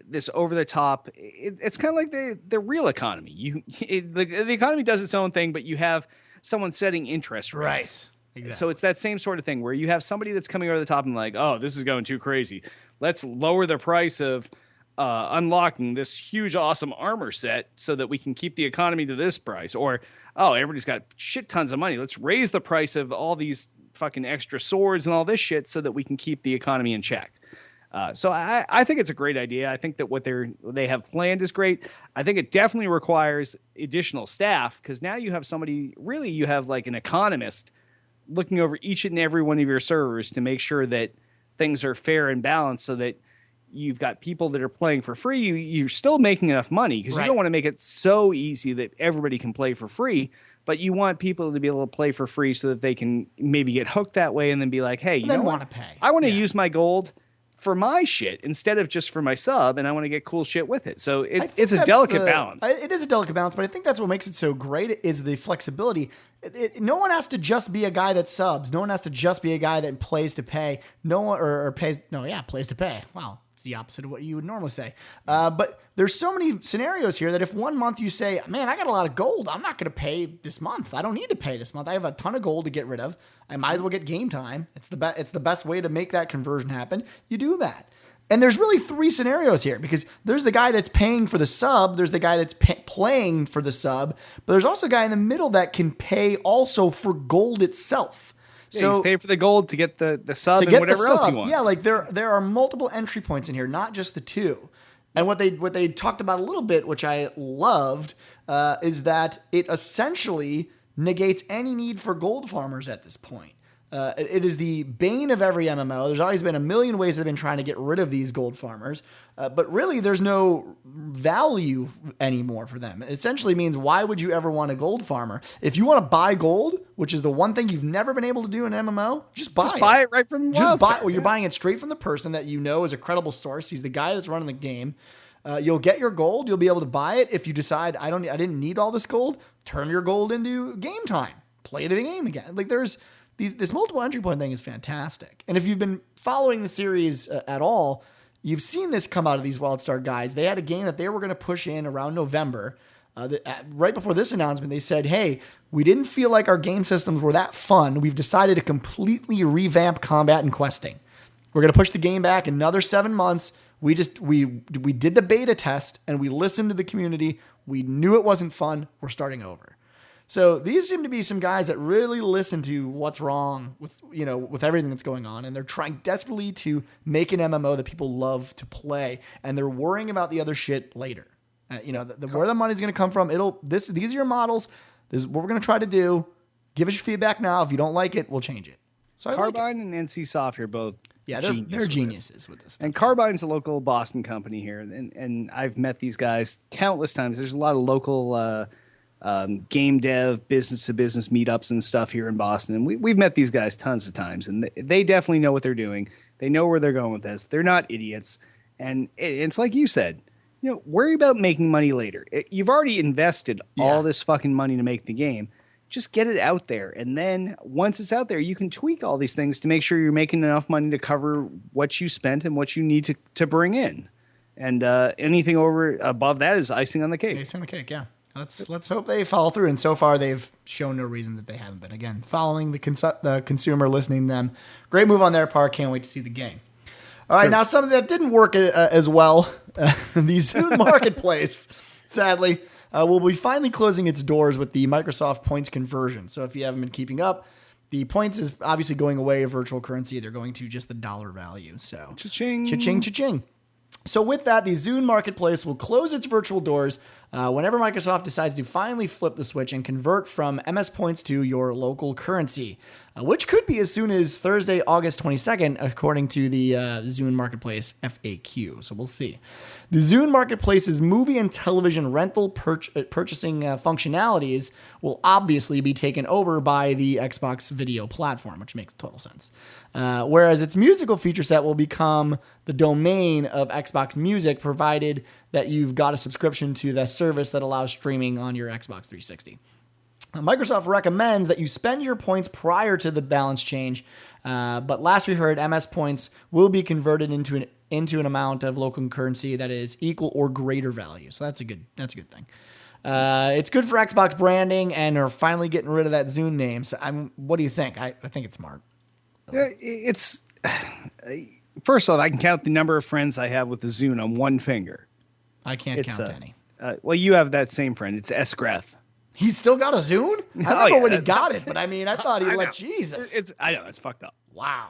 this over the top. It's kind of like the real economy. The economy does its own thing, but you have someone setting interest rates. Right. Exactly. So it's that same sort of thing where you have somebody that's coming over the top and like, oh, this is going too crazy. Let's lower the price of unlocking this huge, awesome armor set so that we can keep the economy to this price. Or, oh, everybody's got shit tons of money. Let's raise the price of all these fucking extra swords and all this shit so that we can keep the economy in check. So I think it's a great idea. I think that what they have planned is great. I think it definitely requires additional staff because now you have somebody, really you have like an economist looking over each and every one of your servers to make sure that things are fair and balanced so that you've got people that are playing for free. You're still making enough money because you don't want to make it so easy that everybody can play for free. But you want people to be able to play for free so that they can maybe get hooked that way and then be like, hey, you know what? I want to use my gold for my shit instead of just for my sub, and I want to get cool shit with it. So it's a delicate balance. It is a delicate balance, but I think that's what makes it so great is the flexibility. No one has to just be a guy that subs. No one has to just be a guy that plays to pay. No one or pays. No, yeah, plays to pay. Wow. It's the opposite of what you would normally say. But there's so many scenarios here that if one month you say, man, I got a lot of gold, I'm not going to pay this month. I don't need to pay this month. I have a ton of gold to get rid of. I might as well get game time. It's the best way to make that conversion happen. You do that. And there's really three scenarios here because there's the guy that's paying for the sub. There's the guy that's playing for the sub. But there's also a guy in the middle that can pay also for gold itself. So he's paid for the gold to get the sub and whatever else he wants. Yeah, like there are multiple entry points in here, not just the two. And what they talked about a little bit, which I loved, is that it essentially negates any need for gold farmers at this point. It is the bane of every MMO. There's always been a million ways they've been trying to get rid of these gold farmers, but really there's no value anymore for them. It essentially means, why would you ever want a gold farmer? If you want to buy gold, which is the one thing you've never been able to do in MMO, just buy it right from just buy. WildStar. Well, you're buying it straight from the person that you know is a credible source. He's the guy that's running the game. You'll get your gold. You'll be able to buy it. If you decide I didn't need all this gold, turn your gold into game time. Play the game again. Like this multiple entry point thing is fantastic. And if you've been following the series at all, you've seen this come out of these WildStar guys. They had a game that they were going to push in around November. Right before this announcement, they said, hey, we didn't feel like our game systems were that fun. We've decided to completely revamp combat and questing. We're going to push the game back another 7 months. We did the beta test and we listened to the community. We knew it wasn't fun. We're starting over. So these seem to be some guys that really listen to what's wrong with everything that's going on. And they're trying desperately to make an MMO that people love to play. And they're worrying about the other shit later. Where the money's going to come from. These are your models. This is what we're going to try to do. Give us your feedback now. If you don't like it, we'll change it. So Carbine and NCSoft are both they're geniuses with this stuff. And Carbine's a local Boston company here, and I've met these guys countless times. There's a lot of local game dev, business-to-business meetups and stuff here in Boston, and we've met these guys tons of times, and they definitely know what they're doing. They know where they're going with this. They're not idiots, and it's like you said, worry about making money later. You've already invested all this fucking money to make the game. Just get it out there. And then once it's out there, you can tweak all these things to make sure you're making enough money to cover what you spent and what you need to bring in. And anything above that is icing on the cake. Icing on the cake, yeah. Let's hope they follow through. And so far, they've shown no reason that they haven't been. Again, following the consumer, listening to them. Great move on their part. Can't wait to see the game. All right, now something that didn't work as well. The Zune Marketplace, sadly, will be finally closing its doors with the Microsoft points conversion. So if you haven't been keeping up, the points is obviously going away of virtual currency. They're going to just the dollar value. So cha-ching. Cha-ching, cha-ching. So with that, the Zune Marketplace will close its virtual doors whenever Microsoft decides to finally flip the switch and convert from MS points to your local currency, which could be as soon as Thursday, August 22nd, according to the Zune Marketplace FAQ. So we'll see. The Zune Marketplace's movie and television rental purchasing functionalities will obviously be taken over by the Xbox video platform, which makes total sense. Whereas its musical feature set will become the domain of Xbox Music, provided that you've got a subscription to the service that allows streaming on your Xbox 360. Microsoft recommends that you spend your points prior to the balance change, but last we heard, MS points will be converted into an amount of local currency that is equal or greater value. So that's a good thing. It's good for Xbox branding, and are finally getting rid of that Zune name. So what do you think? I think it's smart. It's first off, I can count the number of friends I have with the Zune on one finger. I can't count any. Well, you have that same friend. It's Esgrath. He's still got a Zune? I don't know when he got it, but I mean, I thought he let Jesus. I know, it's fucked up. Wow.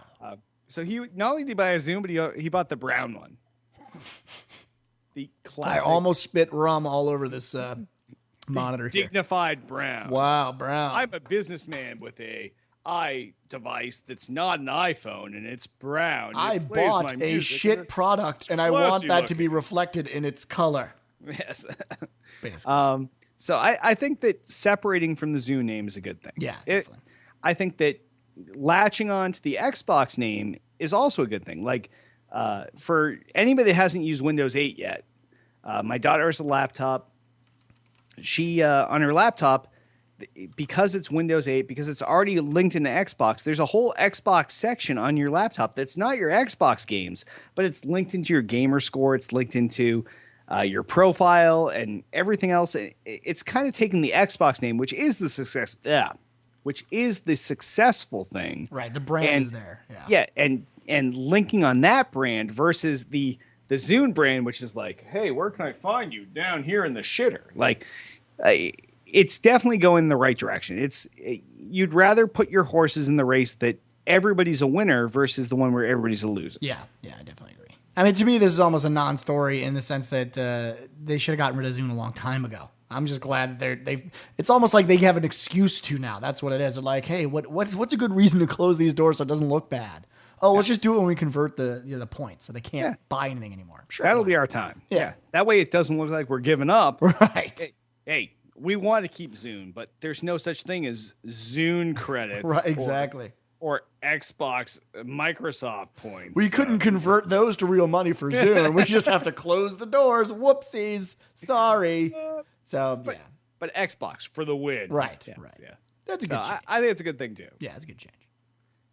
So he not only did he buy a Zune, but he bought the brown one. The classic. I almost spit rum all over this monitor. Dignified brown. Wow, brown. I'm a businessman with a device that's not an iPhone, and it's brown. I bought a shit product, and I want that to be reflected in its color. Yes. Basically. So I think that separating from the Zune name is a good thing. Yeah, definitely. I think that latching on to the Xbox name is also a good thing. Like for anybody that hasn't used Windows 8 yet, my daughter has a laptop. She on her laptop, because it's Windows 8, because it's already linked into Xbox, there's a whole Xbox section on your laptop that's not your Xbox games, but it's linked into your gamer score. It's linked into your profile and everything else. It's kind of taking the Xbox name, which is the successful thing. Right. The brand is there. Yeah. And linking on that brand versus the Zune brand, which is like, hey, where can I find you? Down here in the shitter. Like, it's definitely going in the right direction. You'd rather put your horses in the race that everybody's a winner versus the one where everybody's a loser. Yeah, I definitely agree. I mean, to me, this is almost a non-story in the sense that they should have gotten rid of Zune a long time ago. I'm just glad that it's almost like they have an excuse to now. That's what it is. They're like, hey, what's a good reason to close these doors so it doesn't look bad? Oh, let's just do it when we convert the points so they can't buy anything anymore. Sure. That'll be our time. Yeah. That way it doesn't look like we're giving up. Right. Hey, we want to keep Zune, but there's no such thing as Zune credits. Right, exactly. Or Xbox Microsoft points. We couldn't convert those to real money for Zune. We just have to close the doors. Whoopsies. Sorry. But Xbox for the win. Right. Yes, right. Yeah. That's a good change. I think it's a good thing too. Yeah, it's a good change.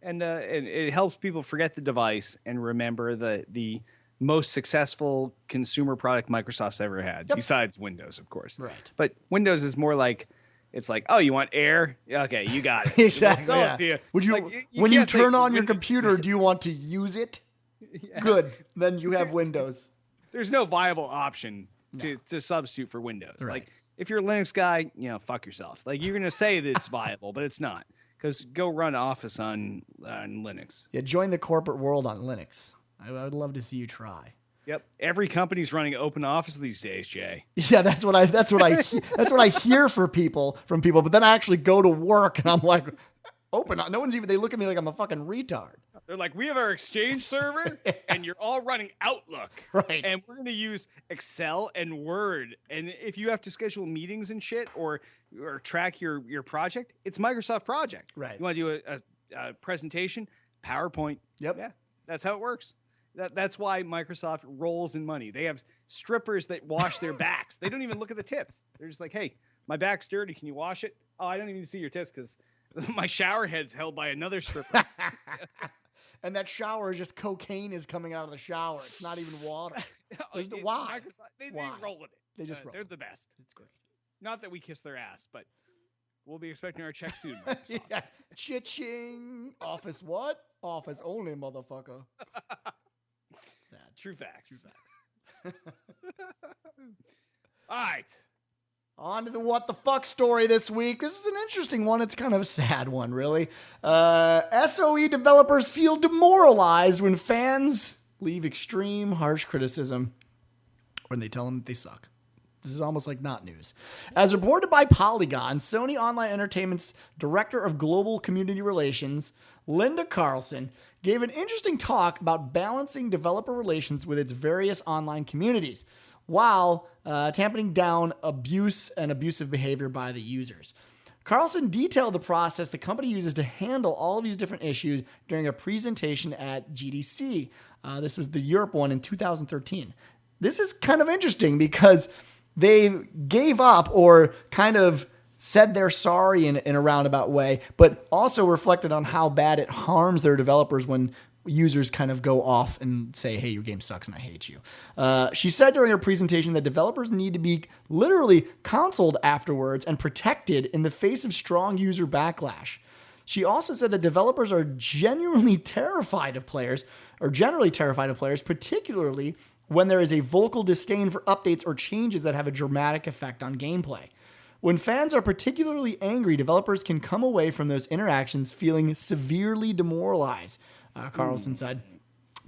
And it helps people forget the device and remember the most successful consumer product Microsoft's ever had, besides Windows, of course. Right. But Windows is more like, it's like, oh, you want air? Okay, you got it. Exactly. We'll sell it to you. Would you, like, when you turn on your Windows. computer, do you want to use it? Yeah. Good. Then you have Windows. There's no viable option to substitute for Windows. Right. Like, if you're a Linux guy, fuck yourself. Like, you're going to say that it's viable, but it's not. Because go run Office on Linux. Yeah, join the corporate world on Linux. I would love to see you try. Yep, every company's running open Office these days, Jay. Yeah, that's what I hear from people. But then I actually go to work and I'm like, open. No one's even. They look at me like I'm a fucking retard. They're like, we have our Exchange server, and you're all running Outlook, right? And we're gonna use Excel and Word. And if you have to schedule meetings and shit, or track your project, it's Microsoft Project, right? You want to do a presentation, PowerPoint. Yep. Yeah, that's how it works. That's why Microsoft rolls in money. They have strippers that wash their backs. They don't even look at the tits. They're just like, hey, my back's dirty. Can you wash it? Oh, I don't even see your tits because my shower head's held by another stripper. And that shower is just cocaine is coming out of the shower. It's not even water. Why? Microsoft, they roll with it. They just roll. They're the best. It's great. Not that we kiss their ass, but we'll be expecting our check soon. Yeah. Cha-ching. Office what? Office only, motherfucker. Sad. True facts. All right. On to the what the fuck story this week. This is an interesting one. It's kind of a sad one, really. SOE developers feel demoralized when fans leave extreme, harsh criticism when they tell them that they suck. This is almost like not news. As reported by Polygon, Sony Online Entertainment's Director of Global Community Relations, Linda Carlson, gave an interesting talk about balancing developer relations with its various online communities, while tamping down abuse and abusive behavior by the users. Carlson detailed the process the company uses to handle all of these different issues during a presentation at GDC. This was the Europe one in 2013. This is kind of interesting because they gave up or kind of said they're sorry in a roundabout way, but also reflected on how bad it harms their developers when users kind of go off and say, hey, your game sucks and I hate you. She said during her presentation that developers need to be literally counseled afterwards and protected in the face of strong user backlash. She also said that developers are generally terrified of players, particularly when there is a vocal disdain for updates or changes that have a dramatic effect on gameplay. When fans are particularly angry, developers can come away from those interactions feeling severely demoralized, Carlson said.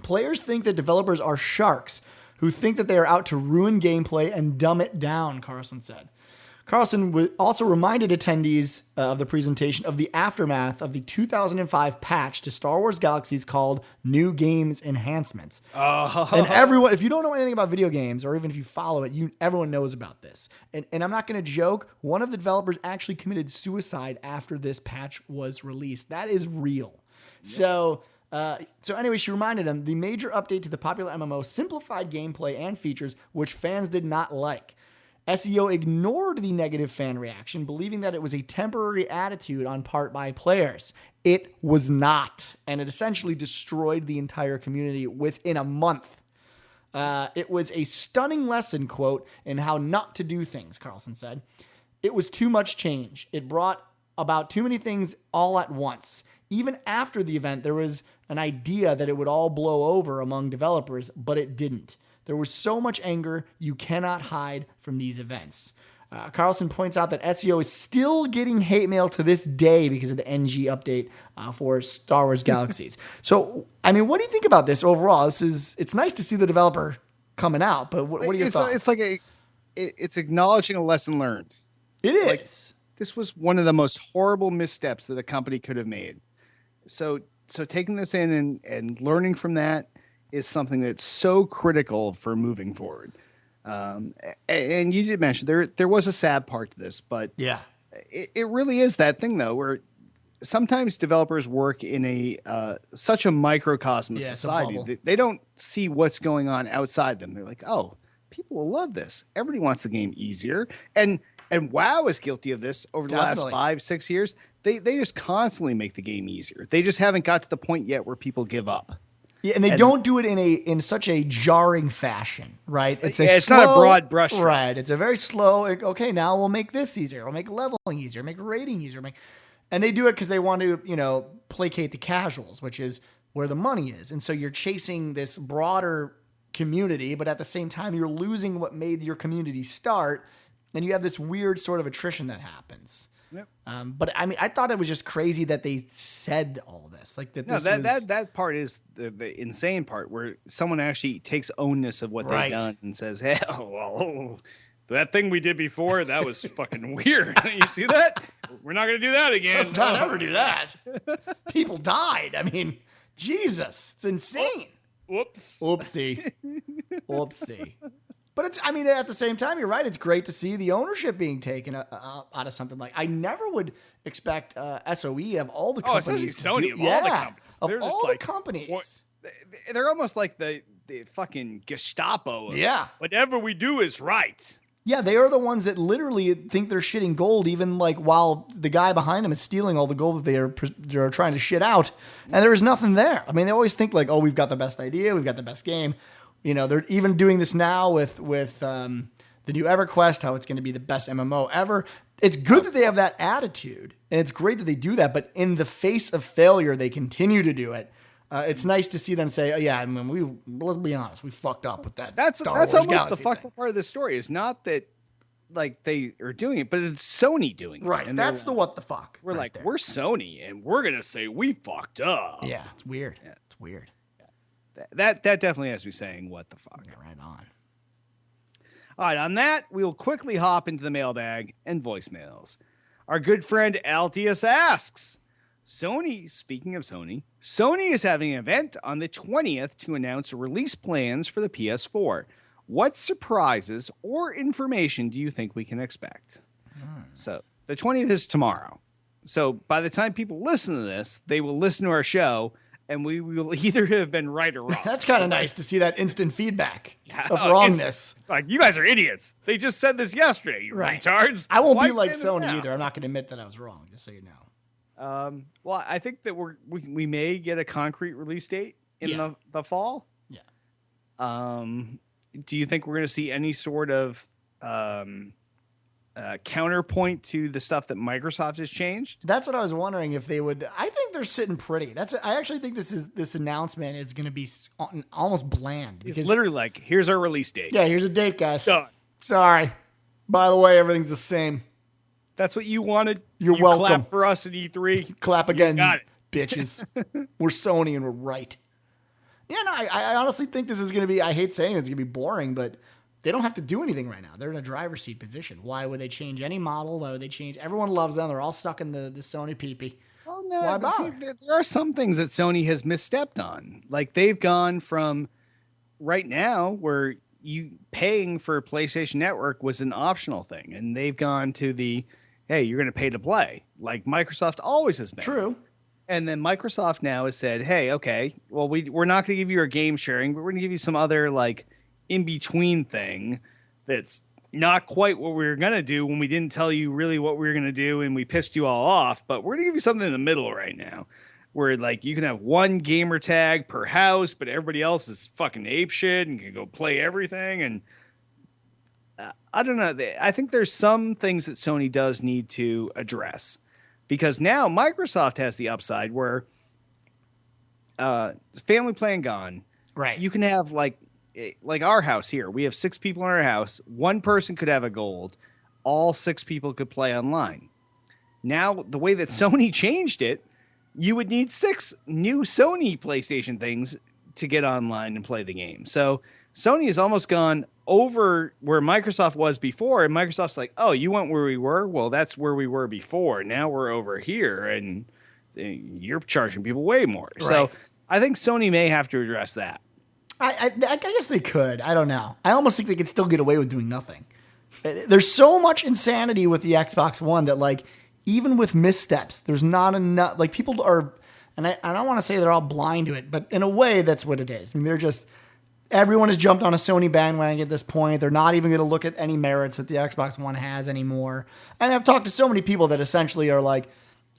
Players think that developers are sharks who think that they are out to ruin gameplay and dumb it down, Carlson said. Carlson also reminded attendees of the presentation of the aftermath of the 2005 patch to Star Wars Galaxies called New Games Enhancements. Oh. And everyone, if you don't know anything about video games, or even if you follow it, everyone knows about this. And I'm not going to joke, one of the developers actually committed suicide after this patch was released. That is real. Yeah. So anyway, she reminded him the major update to the popular MMO simplified gameplay and features which fans did not like. SEO ignored the negative fan reaction, believing that it was a temporary attitude on part by players. It was not, and it essentially destroyed the entire community within a month. It was a stunning lesson, quote, in how not to do things, Carlson said. It was too much change. It brought about too many things all at once. Even after the event, there was an idea that it would all blow over among developers, but it didn't. There was so much anger, you cannot hide from these events. Carlson points out that SEO is still getting hate mail to this day because of the NG update for Star Wars Galaxies. So, I mean, what do you think about this overall? It's nice to see the developer coming out, but what are your thoughts? It's like it's acknowledging a lesson learned. It is. Like, this was one of the most horrible missteps that a company could have made. So taking this in and learning from that is something that's so critical for moving forward. And you did mention there was a sad part to this, but yeah, it really is that thing though, where sometimes developers work in a such a microcosm of society. They don't see what's going on outside them. They're like, oh, people will love this. Everybody wants the game easier. And WoW is guilty of this over the last 5-6 years. They just constantly make the game easier. They just haven't got to the point yet where people give up. Yeah, and they don't do it in such a jarring fashion, right? It's not a broad brush. Right. It's a very slow, okay, now we'll make this easier. We'll make leveling easier, make rating easier. And they do it because they want to, placate the casuals, which is where the money is. And so you're chasing this broader community, but at the same time, you're losing what made your community start. And you have this weird sort of attrition that happens. Yep. But I mean, I thought it was just crazy that they said all this. Like that. That part is the insane part where someone actually takes ownness of what they've done and says, "Hey, well, that thing we did before, that was fucking weird. You see that? We're not going to do that again. Let's not ever do that. People died. I mean, Jesus, it's insane. Whoops. Oopsie. But at the same time, you're right. It's great to see the ownership being taken out of something like. I never would expect SOE of all the companies. Sony all the companies. Of all the companies. They're almost like the fucking Gestapo. Whatever we do is right. Yeah, they are the ones that literally think they're shitting gold, even like while the guy behind them is stealing all the gold that they're trying to shit out, and there is nothing there. I mean, they always think like, oh, we've got the best idea, we've got the best game. They're even doing this now with the new EverQuest, how it's going to be the best MMO ever. It's good that they have that attitude, and it's great that they do that. But in the face of failure, they continue to do it. It's nice to see them say, "Oh, yeah, I mean, let's be honest, we fucked up with that." That's almost the fucked up part of the story. Is not that like they are doing it, but it's Sony doing it. Right. And that's the what the fuck. We're like, we're Sony, and we're gonna say we fucked up. Yeah, it's weird. Yeah, it's weird. That definitely has me saying what the fuck. Yeah, right on. All right, on that, we'll quickly hop into the mailbag and voicemails. Our good friend Altius asks, speaking of Sony is having an event on the 20th to announce release plans for the PS4. What surprises or information do you think we can expect? So the 20th is tomorrow. So by the time people listen to this, they will listen to our show, and we will either have been right or wrong. That's kind of nice to see that instant feedback of wrongness. Like, you guys are idiots. They just said this yesterday, you retards. I won't be like Sony either. I'm not going to admit that I was wrong, just so you know. Well, I think that we may get a concrete release date in the fall. Yeah. Do you think we're going to see any sort of counterpoint to the stuff that Microsoft has changed? That's what I was wondering if they would. I think they're sitting pretty. I actually think this announcement is going to be almost bland. It's literally like, here's our release date. Yeah, here's a date, guys. Done. Sorry. By the way, everything's the same. That's what you wanted. You're welcome. Clap for us at E3. Clap again, got it. Bitches. We're Sony and we're right. Yeah, no, I honestly think this is going to be, I hate saying it's going to be boring, but they don't have to do anything right now. They're in a driver's seat position. Why would they change any model? Why would they change? Everyone loves them. They're all stuck in the Sony peepee. Well, no, but see, there are some things that Sony has misstepped on. Like, they've gone from right now where you paying for PlayStation Network was an optional thing, and they've gone to the, hey, you're going to pay to play, like Microsoft always has been. True. And then Microsoft now has said, hey, okay, well, we're not going to give you our game sharing, but we're going to give you some other, like, in-between thing that's not quite what we were going to do when we didn't tell you really what we were going to do and we pissed you all off, but we're going to give you something in the middle right now where, like, you can have one gamer tag per house, but everybody else is fucking ape shit and can go play everything. And I don't know. I think there's some things that Sony does need to address, because now Microsoft has the upside where family plan gone. Right. You can have like our house here. We have 6 people in our house. One person could have a gold. All 6 people could play online. Now, the way that Sony changed it, you would need 6 new Sony PlayStation things to get online and play the game. So Sony has almost gone over where Microsoft was before, and Microsoft's like, oh, you went where we were? Well, that's where we were before. Now we're over here, and you're charging people way more. Right. So I think Sony may have to address that. I guess they could. I don't know. I almost think they could still get away with doing nothing. There's so much insanity with the Xbox One that, like, even with missteps, there's not enough. Like, people are, and I don't want to say they're all blind to it, but in a way, that's what it is. I mean, they're just, everyone has jumped on a Sony bandwagon at this point. They're not even going to look at any merits that the Xbox One has anymore. And I've talked to so many people that essentially are like,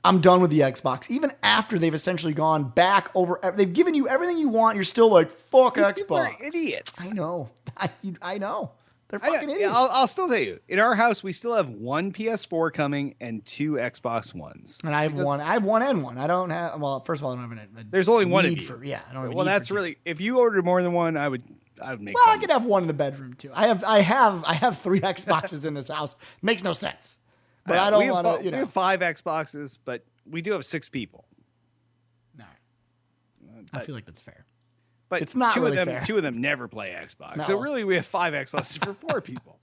I'm done with the Xbox. Even after they've essentially gone back over, they've given you everything you want. You're still like, fuck These Xbox. People are idiots. I know. I know. They're fucking idiots. I'll still tell you, in our house, we still have one PS4 coming and 2 Xbox Ones. And I have one. I have one and one. I don't have. Well, first of all, I don't have a there's only one of you. I don't have well, that's really. If you ordered more than one, I would make. Well, I could have one in the bedroom too. I have 3 Xboxes in this house. Makes no sense. But I don't want to. We have 5 Xboxes, but we do have 6 people. No, I feel like that's fair. But it's not two really of them. fair. 2 of them never play Xbox. No. So really, we have 5 Xboxes for 4 people.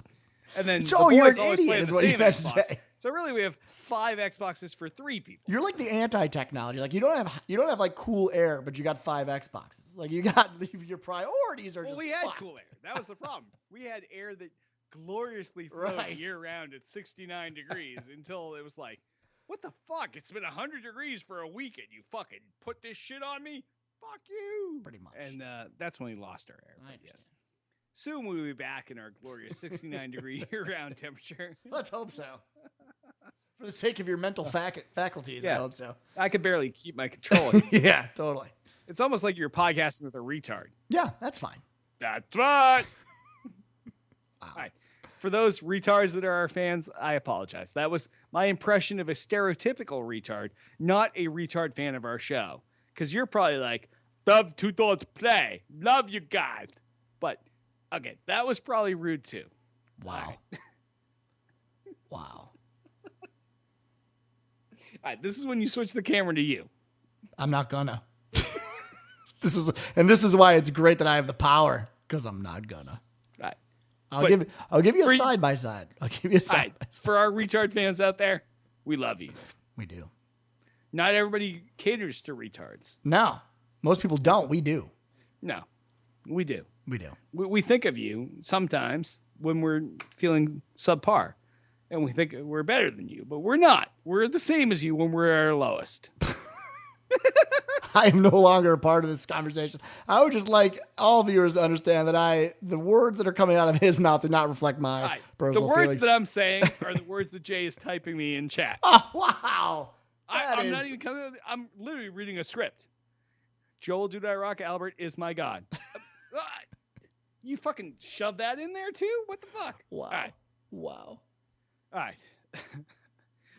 And then so the you're boys an always idiot, play is the what you same meant to Xbox. say. So really, we have 5 Xboxes for 3 people. You're like the anti-technology. Like you don't have like cool air, but you got 5 Xboxes. Like you got your priorities are. Well, just we had fucked. cool air. That was the problem. We had air that gloriously flowed year round at 69 degrees until it was like, what the fuck? It's been 100 degrees for a week, and you fucking put this shit on me? Fuck you. Pretty much. And that's when we lost our air. Yes. Soon we'll be back in our glorious 69 degree year-round temperature. Let's hope so. For the sake of your mental faculties, I hope so. I could barely keep my control. Yeah, totally. It's almost like you're podcasting with a retard. Yeah, that's fine. That's right. Wow. All right. For those retards that are our fans, I apologize. That was my impression of a stereotypical retard, not a retard fan of our show. Because you're probably like, love to play. Love you guys. But, okay, that was probably rude too. Wow. Wow. All right, this is when you switch the camera to you. I'm not gonna. This is why it's great that I have the power, because I'm not gonna. All right. I'll give you a side by side. I'll give you a side by side. For our retard fans out there, we love you. We do. Not everybody caters to retards. No. Most people don't. We do. No. We do. We do. We think of you sometimes when we're feeling subpar. And we think we're better than you. But we're not. We're the same as you when we're at our lowest. I am no longer a part of this conversation. I would just like all viewers to understand that the words that are coming out of his mouth do not reflect my personal feelings. The words that I'm saying are the words that Jay is typing me in chat. Oh, wow. I'm not even coming. I'm literally reading a script. Joel Do I Rock Albert is my god. You fucking shove that in there too? What the fuck? Wow. All right. Wow. All right.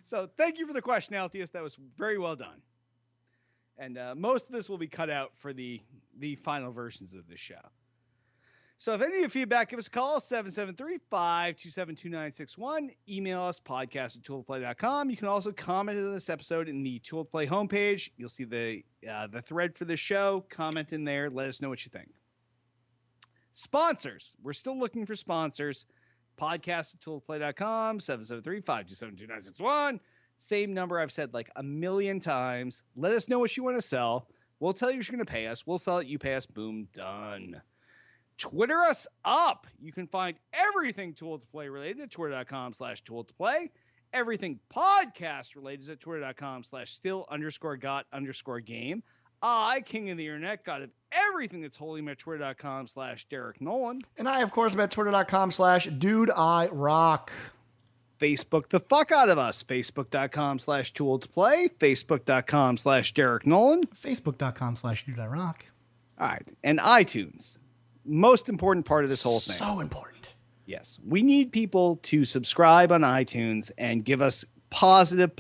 So thank you for the question, Altius. That was very well done. And most of this will be cut out for the final versions of this show. So if any of your feedback, give us a call, 773-527-2961. Email us, podcast@tooltoplay.com. You can also comment on this episode in the Tool to Play homepage. You'll see the thread for the show. Comment in there. Let us know what you think. Sponsors. We're still looking for sponsors. Podcast@tooltoplay.com, 773-527-2961. Same number I've said like a million times. Let us know what you want to sell. We'll tell you what you're going to pay us. We'll sell it. You pay us. Boom. Done. Twitter us up. You can find everything Tool to Play related at twitter.com/Tool to Play. Everything podcast related is at twitter.com/still_got_game. I, king of the internet, god of everything that's holy, am at twitter.com/Derek Nolan. And I, of course, am at twitter.com/DudeIRock. Facebook the fuck out of us. Facebook.com/Tool to Play. Facebook.com/Derek Nolan. Facebook.com/DudeIRock. All right. And iTunes. Most important part of this whole thing. So important. Yes. We need people to subscribe on iTunes and give us positive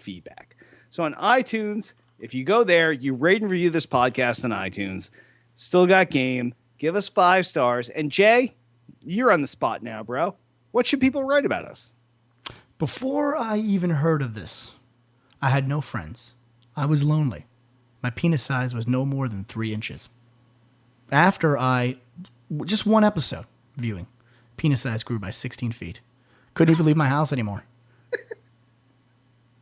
feedback. So on iTunes, if you go there, you rate and review this podcast on iTunes. Still got game. Give us 5 stars. And Jay, you're on the spot now, bro. What should people write about us? Before I even heard of this, I had no friends. I was lonely. My penis size was no more than 3 inches. After just one episode viewing, penis size grew by 16 feet. Couldn't even leave my house anymore.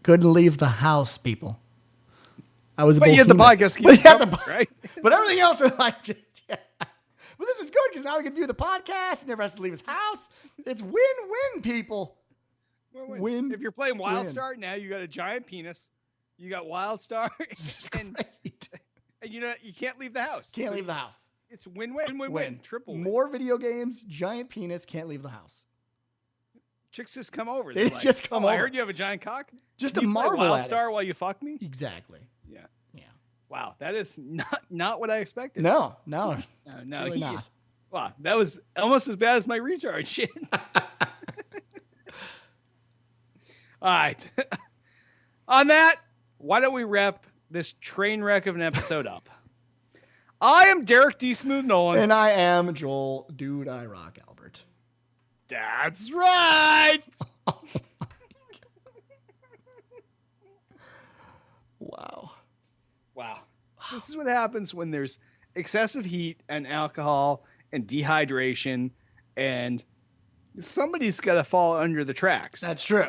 Couldn't leave the house, people. I was a But you had the podcast to keep you company, right? But everything else is like, yeah. But this is good because now we can view the podcast. He never has to leave his house. It's win-win, people. Win. If you're playing WildStar, now you got a giant penis. You got WildStar, and you know you can't leave the house. Can't leave the house. It's win-win. Triple win. More video games, giant penis, can't leave the house. Chicks just come over. They just come over. I heard you have a giant cock. Just to marvel at WildStar while you fuck me. Exactly. Yeah. Wow, that is not what I expected. No, really not. Wow, that was almost as bad as my recharge shit. All right. On that, why don't we wrap this train wreck of an episode up? I am Derek D. Smooth Nolan. And I am Joel Dude I Rock Albert. That's right. Wow. This is what happens when there's excessive heat and alcohol and dehydration, and somebody's got to fall under the tracks. That's true.